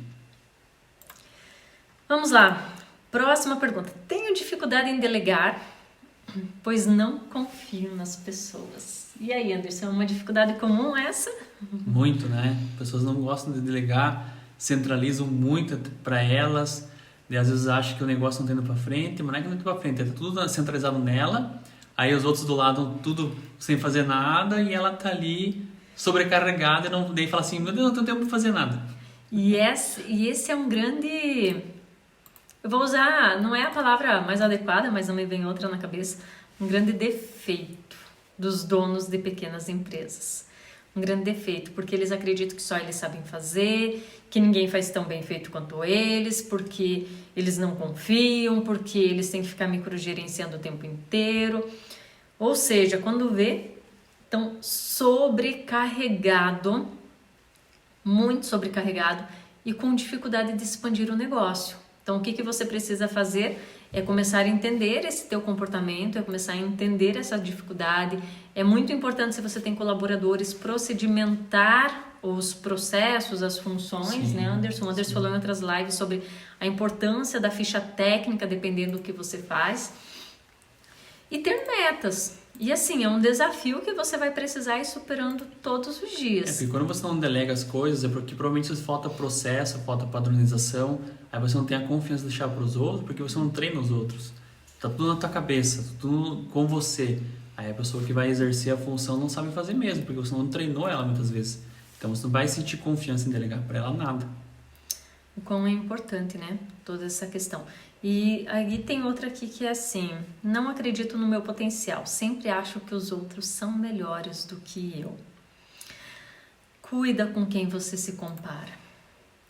Vamos lá. Próxima pergunta. Tenho dificuldade em delegar, pois não confio nas pessoas. E aí, Anderson, é uma dificuldade comum essa? Muito, né? Pessoas não gostam de delegar, centralizam muito para elas, e às vezes acham que o negócio não está indo para frente, mas não é que não está para frente, é tudo centralizado nela, aí os outros do lado tudo sem fazer nada e ela tá ali sobrecarregada e não daí fala assim, meu Deus, não tenho tempo para fazer nada. E esse é um grande... Eu vou usar, não é a palavra mais adequada, mas não me vem outra na cabeça, um grande defeito dos donos de pequenas empresas. Um grande defeito, porque eles acreditam que só eles sabem fazer, que ninguém faz tão bem feito quanto eles, porque eles não confiam, porque eles têm que ficar microgerenciando o tempo inteiro. Ou seja, quando vê, estão sobrecarregado, muito sobrecarregado e com dificuldade de expandir o negócio. Então, o que você precisa fazer é começar a entender esse teu comportamento, é começar a entender essa dificuldade. É muito importante, se você tem colaboradores, procedimentar os processos, as funções, né, Anderson? O Anderson falou em outras lives sobre a importância da ficha técnica, dependendo do que você faz. E ter metas. E assim, é um desafio que você vai precisar ir superando todos os dias. Porque quando você não delega as coisas, é porque provavelmente falta processo, falta padronização, aí você não tem a confiança de deixar para os outros, porque você não treina os outros. Tá tudo na tua cabeça, tudo com você. Aí a pessoa que vai exercer a função não sabe fazer mesmo, porque você não treinou ela muitas vezes. Então você não vai sentir confiança em delegar para ela nada. O quão é importante, né? Toda essa questão. E aí tem outra aqui que é assim: não acredito no meu potencial, sempre acho que os outros são melhores do que eu. Cuida com quem você se compara.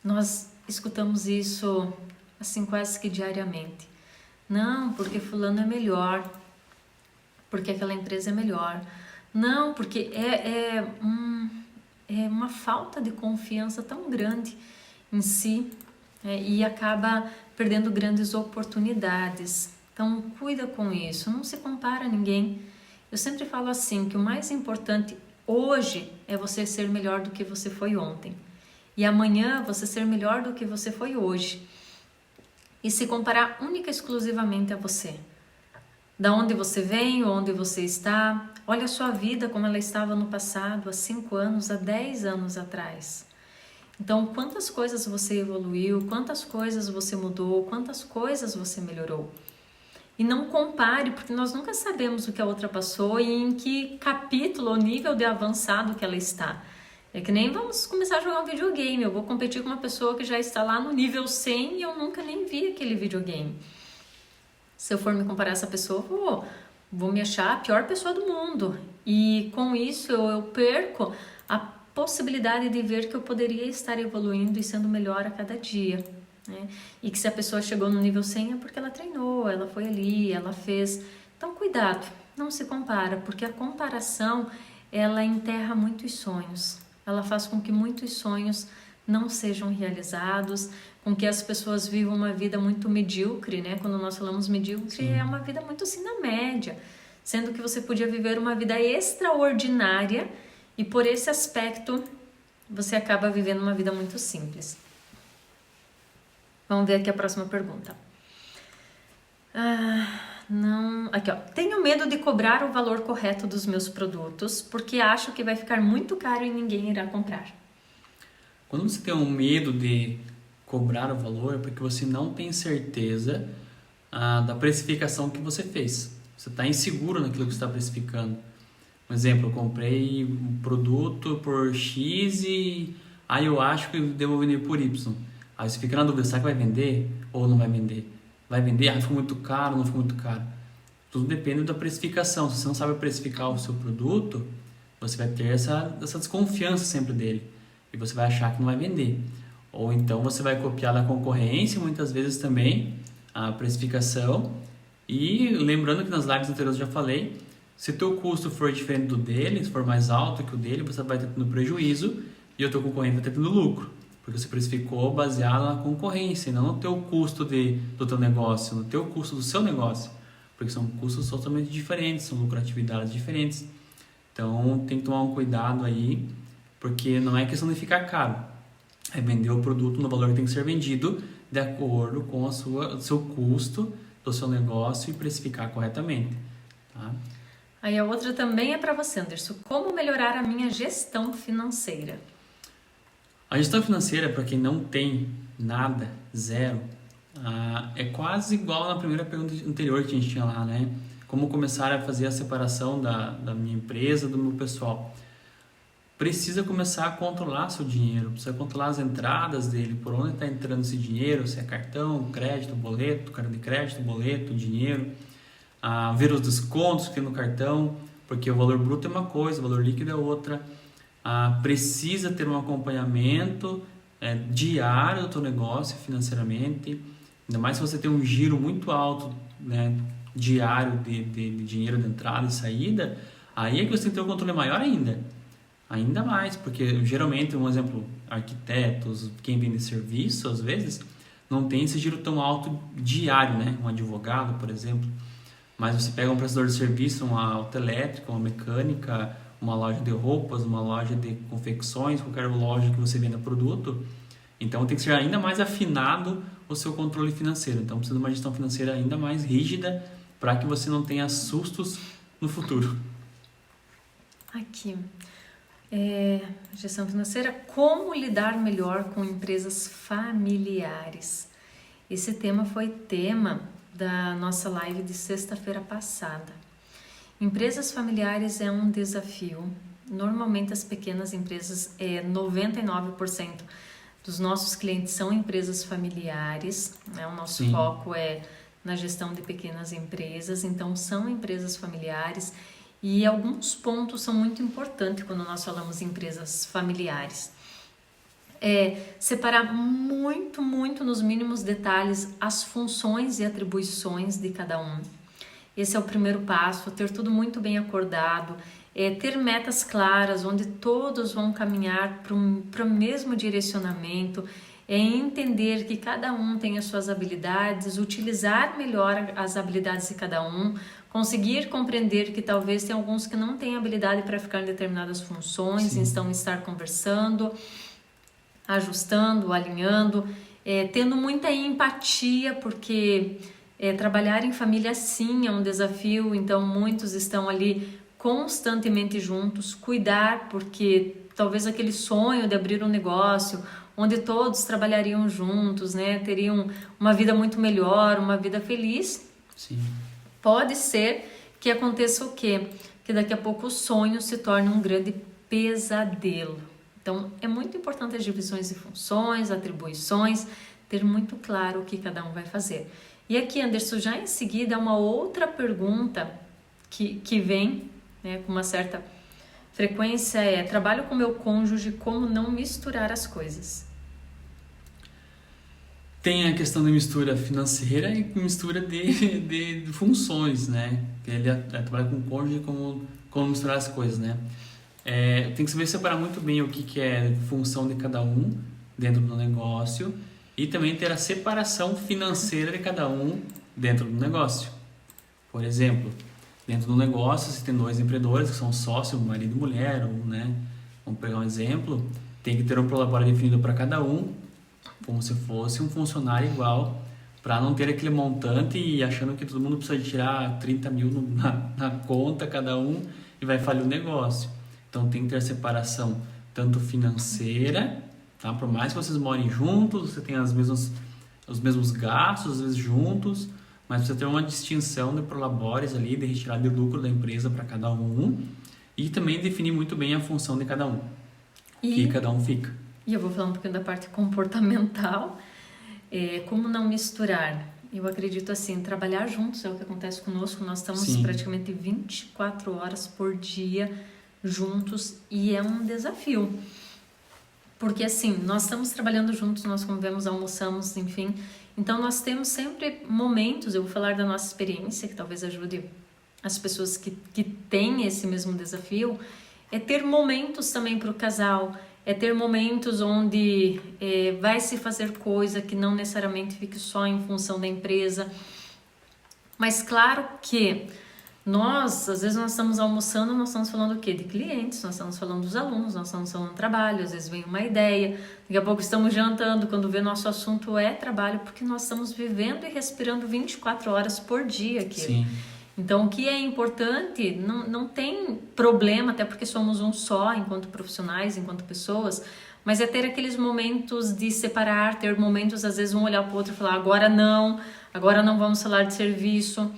Nós escutamos isso assim quase que diariamente. Não, porque fulano é melhor, porque aquela empresa é melhor. Não, porque é uma falta de confiança tão grande em si, e acaba perdendo grandes oportunidades. Então, cuida com isso, não se compara a ninguém. Eu sempre falo assim, que o mais importante hoje é você ser melhor do que você foi ontem. E amanhã você ser melhor do que você foi hoje. E se comparar única e exclusivamente a você. Da onde você vem, onde você está. Olha a sua vida como ela estava no passado, há 5 anos, há 10 anos atrás. Então, quantas coisas você evoluiu, quantas coisas você mudou, quantas coisas você melhorou. E não compare, porque nós nunca sabemos o que a outra passou e em que capítulo ou nível de avançado que ela está. É que nem vamos começar a jogar um videogame. Eu vou competir com uma pessoa que já está lá no nível 100 e eu nunca nem vi aquele videogame. Se eu for me comparar a essa pessoa, vou me achar a pior pessoa do mundo. E com isso eu perco a possibilidade de ver que eu poderia estar evoluindo e sendo melhor a cada dia. Né? E que se a pessoa chegou no nível 100 é porque ela treinou, ela foi ali, ela fez. Então cuidado, não se compara, porque a comparação ela enterra muitos sonhos. Ela faz com que muitos sonhos não sejam realizados, com que as pessoas vivam uma vida muito medíocre, né? Quando nós falamos medíocre, sim, é uma vida muito assim na média, sendo que você podia viver uma vida extraordinária e por esse aspecto você acaba vivendo uma vida muito simples. Vamos ver aqui a próxima pergunta. Aqui, ó. Tenho medo de cobrar o valor correto dos meus produtos porque acho que vai ficar muito caro e ninguém irá comprar. Quando você tem um medo de cobrar o valor, é porque você não tem certeza da precificação que você fez. Você está inseguro naquilo que você está precificando. Um exemplo, eu comprei um produto por X e aí eu acho que devo vender por Y. Aí você fica na dúvida, será que vai vender ou não vai vender? Vai vender? Ficou muito caro ou não ficou muito caro? Tudo depende da precificação. Se você não sabe precificar o seu produto, você vai ter essa desconfiança sempre dele. E você vai achar que não vai vender. Ou então você vai copiar da concorrência, muitas vezes também, a precificação. E lembrando que nas lives anteriores eu já falei, se o teu custo for diferente do dele, se for mais alto que o dele, você vai estar tendo prejuízo e o teu concorrente vai estar tendo lucro. Porque você precificou baseado na concorrência, não no teu custo do teu negócio, no teu custo do seu negócio. Porque são custos totalmente diferentes, são lucratividades diferentes. Então tem que tomar um cuidado aí, porque não é questão de ficar caro. É vender o produto no valor que tem que ser vendido de acordo com o seu custo do seu negócio e precificar corretamente. Tá? Aí a outra também é para você, Anderson. Como melhorar a minha gestão financeira? A gestão financeira, para quem não tem nada, zero, é quase igual na primeira pergunta anterior que a gente tinha lá, né? Como começar a fazer a separação da minha empresa, do meu pessoal. Precisa começar a controlar seu dinheiro, precisa controlar as entradas dele, por onde está entrando esse dinheiro, se é cartão, crédito, boleto, cartão de crédito, boleto, dinheiro, ver os descontos que tem no cartão, porque o valor bruto é uma coisa, o valor líquido é outra. Precisa ter um acompanhamento diário do teu negócio financeiramente, ainda mais se você tem um giro muito alto, né, diário de dinheiro de entrada e saída, aí é que você tem que ter um controle maior ainda mais, porque geralmente, um exemplo, arquitetos, quem vende serviço, às vezes, não tem esse giro tão alto diário, né? Um advogado, por exemplo. Mas você pega um prestador de serviço, uma autoelétrica, uma mecânica, uma loja de roupas, uma loja de confecções, qualquer loja que você venda produto, então tem que ser ainda mais afinado o seu controle financeiro. Então precisa de uma gestão financeira ainda mais rígida para que você não tenha sustos no futuro. Aqui. Gestão financeira, como lidar melhor com empresas familiares? Esse tema foi tema da nossa live de sexta-feira passada. Empresas familiares é um desafio. Normalmente as pequenas empresas, 99% dos nossos clientes são empresas familiares, né? O nosso Sim. foco é na gestão de pequenas empresas, então são empresas familiares. E alguns pontos são muito importantes quando nós falamos em empresas familiares. separar muito, muito nos mínimos detalhes as funções e atribuições de cada um. Esse é o primeiro passo, ter tudo muito bem acordado, ter metas claras, onde todos vão caminhar para o mesmo direcionamento, entender que cada um tem as suas habilidades, utilizar melhor as habilidades de cada um, conseguir compreender que talvez tem alguns que não têm habilidade para ficar em determinadas funções, então estar conversando, ajustando, alinhando, tendo muita empatia, porque trabalhar em família sim é um desafio, então muitos estão ali constantemente juntos, cuidar, porque talvez aquele sonho de abrir um negócio onde todos trabalhariam juntos, né, teriam uma vida muito melhor, uma vida feliz, Sim. Pode ser que aconteça o quê? Que daqui a pouco o sonho se torne um grande pesadelo. Então, é muito importante as divisões de funções, atribuições, ter muito claro o que cada um vai fazer. E aqui, Anderson, já em seguida, uma outra pergunta que vem, né, com uma certa frequência trabalho com meu cônjuge, como não misturar as coisas? Tem a questão da mistura financeira e mistura de funções, né? Ele trabalha com o cônjuge, como misturar as coisas, né? Tem que saber separar muito bem o que é função de cada um dentro do negócio e também ter a separação financeira de cada um dentro do negócio. Por exemplo, dentro do negócio, se tem 2 empreendedores que são sócios, marido e mulher, né? Vamos pegar um exemplo, tem que ter um prolabore definido para cada um, como se fosse um funcionário igual, para não ter aquele montante e achando que todo mundo precisa tirar 30 mil na conta cada um e vai falhar o negócio. Então tem que ter a separação tanto financeira, tá? Por mais que vocês morem juntos, você tem os mesmos gastos, às vezes juntos, mas precisa ter uma distinção de prolabores ali, de retirada de lucro da empresa para cada um e também definir muito bem a função de cada um, que cada um fica. E eu vou falar um pouquinho da parte comportamental, como não misturar. Eu acredito assim, trabalhar juntos é o que acontece conosco, nós estamos praticamente 24 horas por dia juntos e é um desafio. Porque assim, nós estamos trabalhando juntos, nós convivemos, almoçamos, enfim. Então nós temos sempre momentos, eu vou falar da nossa experiência, que talvez ajude as pessoas que têm esse mesmo desafio, é ter momentos também para o casal, é ter momentos onde vai se fazer coisa que não necessariamente fique só em função da empresa. Mas claro que às vezes nós estamos almoçando, nós estamos falando o quê? De clientes, nós estamos falando dos alunos, nós estamos falando do trabalho, às vezes vem uma ideia, daqui a pouco estamos jantando, quando vê nosso assunto é trabalho, porque nós estamos vivendo e respirando 24 horas por dia aqui. Sim. Então, o que é importante, não tem problema, até porque somos um só, enquanto profissionais, enquanto pessoas, mas é ter aqueles momentos de separar, ter momentos, às vezes, um olhar para o outro e falar, agora não vamos falar de serviço.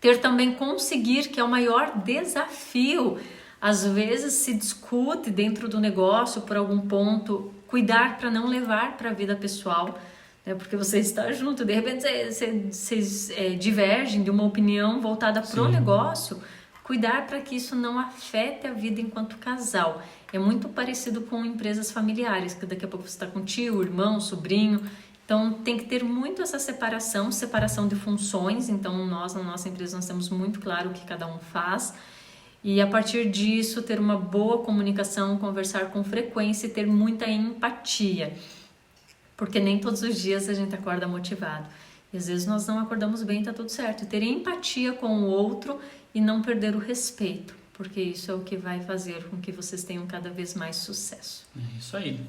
Ter também conseguir, que é o maior desafio, às vezes se discute dentro do negócio por algum ponto, cuidar para não levar para a vida pessoal, porque você está junto, de repente vocês divergem de uma opinião voltada para o negócio, cuidar para que isso não afete a vida enquanto casal. É muito parecido com empresas familiares, que daqui a pouco você está com tio, irmão, sobrinho, então tem que ter muito essa separação de funções. Então nós, na nossa empresa, nós temos muito claro o que cada um faz, e a partir disso ter uma boa comunicação, conversar com frequência e ter muita empatia. Porque nem todos os dias a gente acorda motivado. E às vezes nós não acordamos bem e tá tudo certo. E ter empatia com o outro e não perder o respeito. Porque isso é o que vai fazer com que vocês tenham cada vez mais sucesso. É isso aí.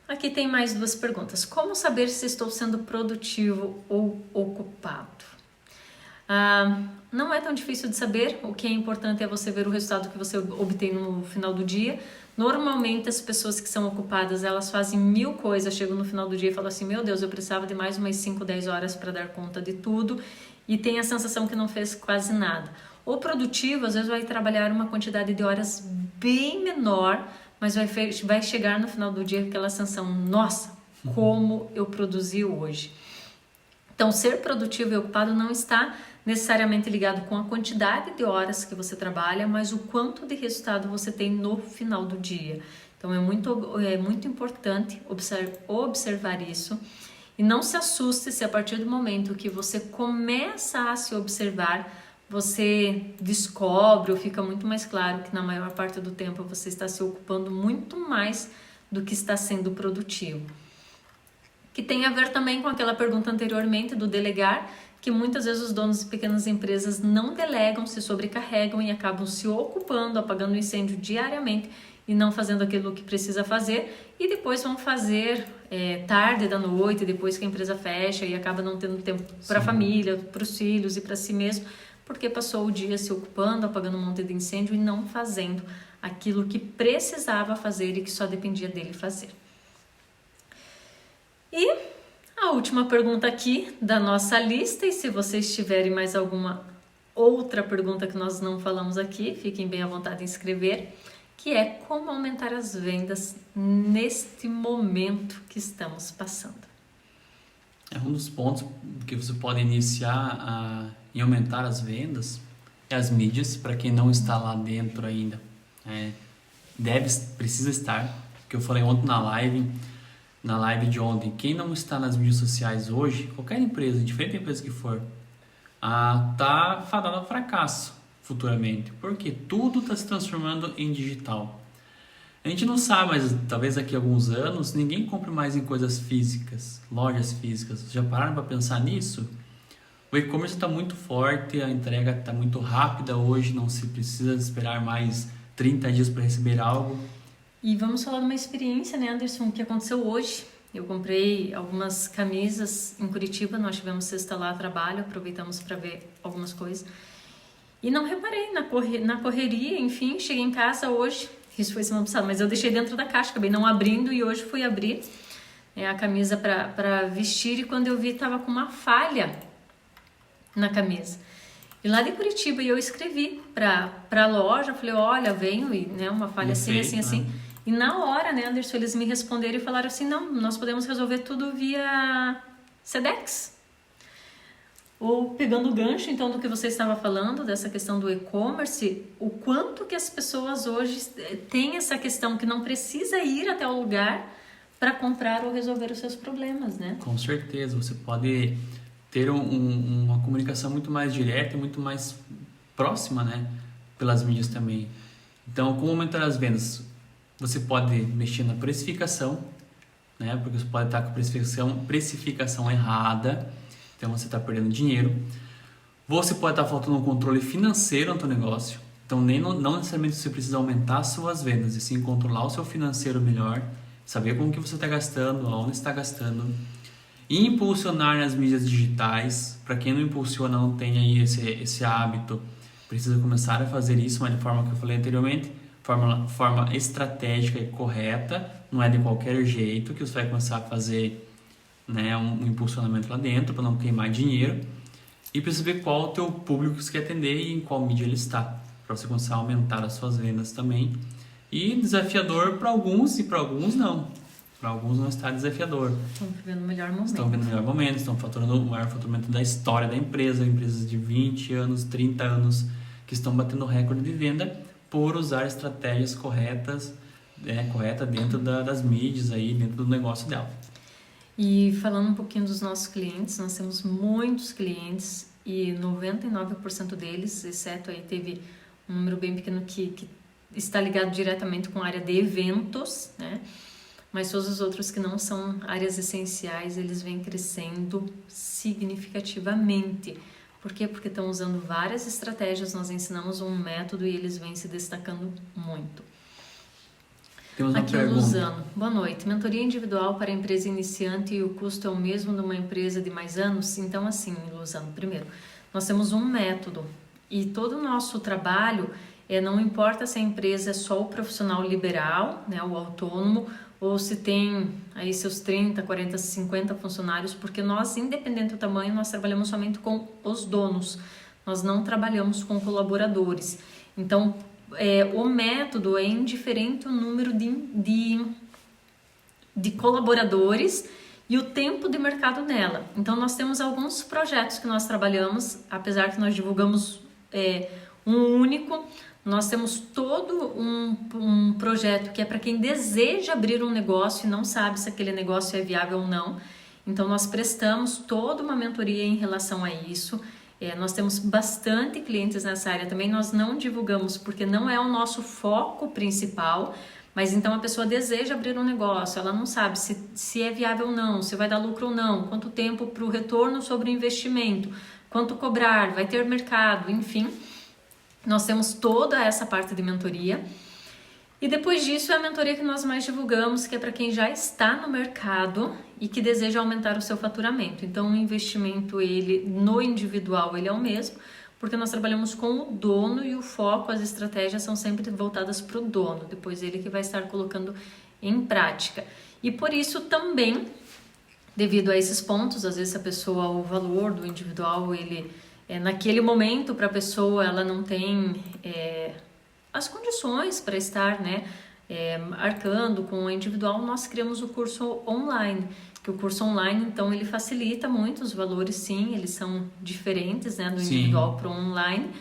Aqui tem mais 2 perguntas. Como saber se estou sendo produtivo ou ocupado? Não é tão difícil de saber. O que é importante é você ver o resultado que você obtém no final do dia. Normalmente as pessoas que são ocupadas, elas fazem 1000 coisas, chegam no final do dia e falam assim, meu Deus, eu precisava de mais umas 5, 10 horas para dar conta de tudo, e tem a sensação que não fez quase nada. O produtivo, às vezes, vai trabalhar uma quantidade de horas bem menor, mas vai chegar no final do dia com aquela sensação, nossa, como eu produzi hoje. Então, ser produtivo e ocupado não está necessariamente ligado com a quantidade de horas que você trabalha, mas o quanto de resultado você tem no final do dia. Então é muito importante observar isso. E não se assuste se a partir do momento que você começa a se observar, você descobre ou fica muito mais claro que na maior parte do tempo você está se ocupando muito mais do que está sendo produtivo. Que tem a ver também com aquela pergunta anteriormente do delegar, que muitas vezes os donos de pequenas empresas não delegam, se sobrecarregam e acabam se ocupando, apagando o incêndio diariamente e não fazendo aquilo que precisa fazer, e depois vão fazer tarde da noite, depois que a empresa fecha, e acaba não tendo tempo para a família, para os filhos e para si mesmo, porque passou o dia se ocupando, apagando um monte de incêndio e não fazendo aquilo que precisava fazer e que só dependia dele fazer. E a última pergunta aqui da nossa lista, e se vocês tiverem mais alguma outra pergunta que nós não falamos aqui, fiquem bem à vontade em escrever, que é como aumentar as vendas neste momento que estamos passando. É um dos pontos que você pode iniciar em aumentar as vendas, é as mídias, para quem não está lá dentro ainda. Precisa estar, que eu falei ontem na live de ontem, quem não está nas mídias sociais hoje, qualquer empresa, diferente empresa que for, está fadada ao fracasso futuramente, porque tudo está se transformando em digital. A gente não sabe, mas talvez daqui a alguns anos ninguém compre mais em coisas físicas, lojas físicas. Já pararam para pensar nisso? O e-commerce está muito forte, a entrega está muito rápida hoje, não se precisa esperar mais 30 dias para receber algo. E vamos falar de uma experiência, né, Anderson, que aconteceu hoje. Eu comprei algumas camisas em Curitiba, nós tivemos sexta lá a trabalho, aproveitamos para ver algumas coisas. E não reparei na correria, enfim, cheguei em casa hoje, isso foi semana passada, mas eu deixei dentro da caixa, acabei não abrindo e hoje fui abrir a camisa para vestir, e quando eu vi estava com uma falha na camisa. E lá de Curitiba eu escrevi para a loja, falei, olha, venho e uma falha assim. E na hora, né, Anderson, eles me responderam e falaram assim, não, nós podemos resolver tudo via Sedex. Ou pegando o gancho, então, do que você estava falando, dessa questão do e-commerce, o quanto que as pessoas hoje têm essa questão que não precisa ir até o lugar para comprar ou resolver os seus problemas, né? Com certeza, você pode ter uma comunicação muito mais direta e muito mais próxima, né, pelas mídias também. Então, como aumentar as vendas? Você pode mexer na precificação, né, porque você pode estar com a precificação errada, então você está perdendo dinheiro. Você pode estar faltando um controle financeiro no seu negócio, então não necessariamente você precisa aumentar as suas vendas, e sim controlar o seu financeiro melhor, saber como que você está gastando, aonde está gastando. E impulsionar nas mídias digitais. Para quem não impulsiona, não tem aí esse hábito, precisa começar a fazer isso, mas de forma que eu falei anteriormente, forma estratégica e correta, não é de qualquer jeito que você vai começar a fazer, né, um impulsionamento lá dentro para não queimar dinheiro, e precisa ver qual o teu público que você quer atender e em qual mídia ele está, para você começar a aumentar as suas vendas também. E desafiador para alguns e para alguns não. Para alguns não está desafiador. Estão vivendo o melhor momento. Estão vivendo o melhor momento, estão faturando o maior faturamento da história da empresa, empresas de 20 anos, 30 anos, que estão batendo recorde de venda por usar estratégias corretas dentro das mídias, aí, dentro do negócio dela. E falando um pouquinho dos nossos clientes, nós temos muitos clientes e 99% deles, exceto aí teve um número bem pequeno que está ligado diretamente com a área de eventos, né? Mas todos os outros que não são áreas essenciais, eles vêm crescendo significativamente. Por quê? Porque estão usando várias estratégias, nós ensinamos um método e eles vêm se destacando muito. Temos uma aqui pergunta. o Luzano. Boa noite. Mentoria individual para empresa iniciante e o custo é o mesmo de uma empresa de mais anos? Então, assim, Luzano, primeiro, nós temos um método e todo o nosso trabalho, não importa se a empresa é só o profissional liberal, né, o autônomo, ou se tem aí seus 30, 40, 50 funcionários, porque nós, independente do tamanho, nós trabalhamos somente com os donos, nós não trabalhamos com colaboradores. Então, o método é indiferente o número de colaboradores e o tempo de mercado nela. Então nós temos alguns projetos que nós trabalhamos, apesar que nós divulgamos um único, nós temos todo um projeto que é para quem deseja abrir um negócio e não sabe se aquele negócio é viável ou não. Então nós prestamos toda uma mentoria em relação a isso. Nós temos bastante clientes nessa área também, nós não divulgamos porque não é o nosso foco principal, mas então a pessoa deseja abrir um negócio, ela não sabe se é viável ou não, se vai dar lucro ou não, quanto tempo para o retorno sobre o investimento, quanto cobrar, vai ter mercado, enfim. Nós temos toda essa parte de mentoria. E depois disso é a mentoria que nós mais divulgamos, que é para quem já está no mercado e que deseja aumentar o seu faturamento. Então o investimento no individual ele é o mesmo, porque nós trabalhamos com o dono e o foco, as estratégias são sempre voltadas para o dono, depois ele que vai estar colocando em prática. E por isso também, devido a esses pontos, às vezes a pessoa, o valor do individual, naquele momento para a pessoa ela não tem as condições para estar arcando com o individual, nós criamos o curso online, que o curso online então ele facilita muito, os valores sim, eles são diferentes do individual para o online,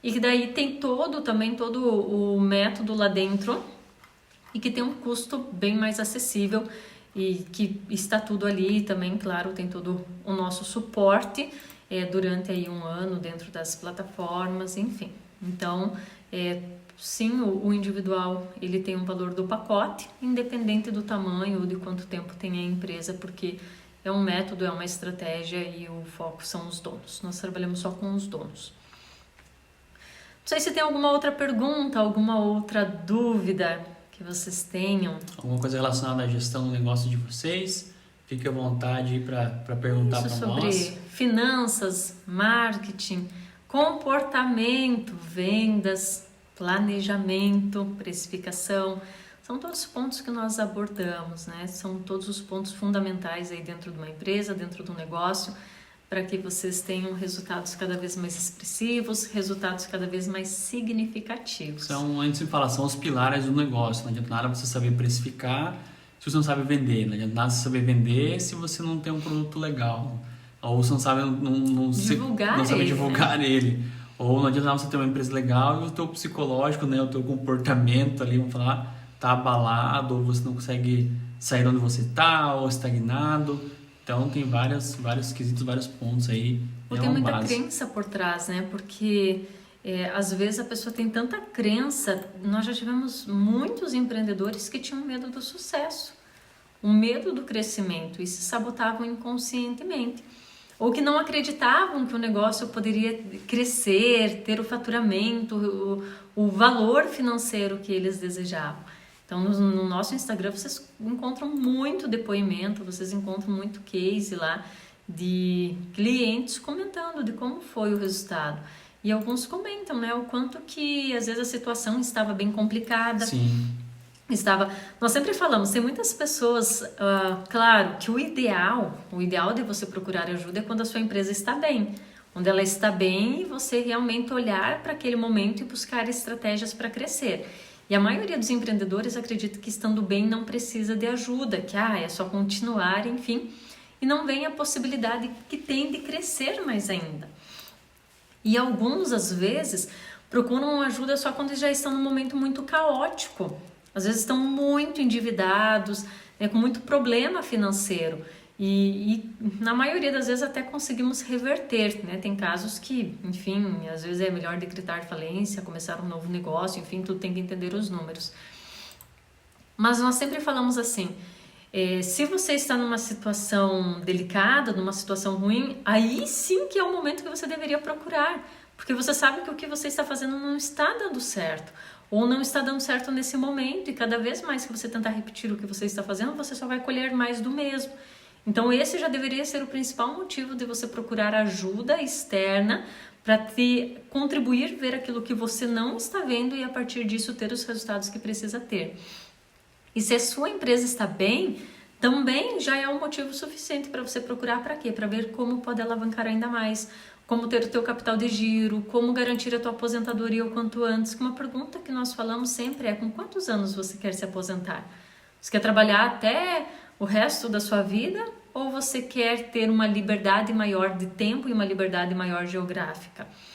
e que daí tem todo o método lá dentro e que tem um custo bem mais acessível e que está tudo ali também, claro, tem todo o nosso suporte durante aí um ano dentro das plataformas, enfim. Então, sim, o individual ele tem um valor do pacote, independente do tamanho ou de quanto tempo tem a empresa, porque é um método, é uma estratégia e o foco são os donos. Nós trabalhamos só com os donos. Não sei se tem alguma outra pergunta, alguma outra dúvida que vocês tenham. Alguma coisa relacionada à gestão do negócio de vocês? Fique à vontade para perguntar para nós. Sobre finanças, marketing, comportamento, vendas, planejamento, precificação. São todos os pontos que nós abordamos, né? São todos os pontos fundamentais aí dentro de uma empresa, dentro do negócio, para que vocês tenham resultados cada vez mais expressivos, resultados cada vez mais significativos. Antes de falar, são os pilares do negócio. Não adianta nada você saber precificar se você não sabe vender. Não adianta nada você saber vender se você não tem um produto legal. Ou você não sabe divulgar ele. Ou não adianta nada você ter uma empresa legal e o teu psicológico, o teu comportamento ali, vamos falar, tá abalado, ou você não consegue sair de onde você tá, ou estagnado. Então tem vários quesitos, vários pontos aí. Ou tem muita crença por trás, né? Porque às vezes a pessoa tem tanta crença. Nós já tivemos muitos empreendedores que tinham medo do sucesso, o medo do crescimento e se sabotavam inconscientemente. Ou que não acreditavam que o negócio poderia crescer, ter o faturamento, o valor financeiro que eles desejavam. Então, no nosso Instagram, vocês encontram muito depoimento, vocês encontram muito case lá de clientes comentando de como foi o resultado. E alguns comentam, o quanto que, às vezes, a situação estava bem complicada. Sim. Nós sempre falamos, tem muitas pessoas, claro, que o ideal de você procurar ajuda é quando a sua empresa está bem. Quando ela está bem e você realmente olhar para aquele momento e buscar estratégias para crescer. E a maioria dos empreendedores acredita que estando bem não precisa de ajuda, que é só continuar, enfim, e não vem a possibilidade que tem de crescer mais ainda. E alguns, às vezes, procuram ajuda só quando já estão num momento muito caótico. Às vezes estão muito endividados, com muito problema financeiro. E na maioria das vezes até conseguimos reverter, Tem casos que, enfim, às vezes é melhor decretar falência, começar um novo negócio, enfim, tudo tem que entender os números. Mas nós sempre falamos assim, se você está numa situação delicada, numa situação ruim, aí sim que é o momento que você deveria procurar, porque você sabe que o que você está fazendo não está dando certo, ou não está dando certo nesse momento, e cada vez mais que você tentar repetir o que você está fazendo, você só vai colher mais do mesmo. Então esse já deveria ser o principal motivo de você procurar ajuda externa para te contribuir, ver aquilo que você não está vendo e a partir disso ter os resultados que precisa ter. E se a sua empresa está bem, também já é um motivo suficiente para você procurar para quê? Para ver como pode alavancar ainda mais, como ter o teu capital de giro, como garantir a tua aposentadoria o quanto antes. Uma pergunta que nós falamos sempre é: com quantos anos você quer se aposentar? Você quer trabalhar até o resto da sua vida? Ou você quer ter uma liberdade maior de tempo e uma liberdade maior geográfica?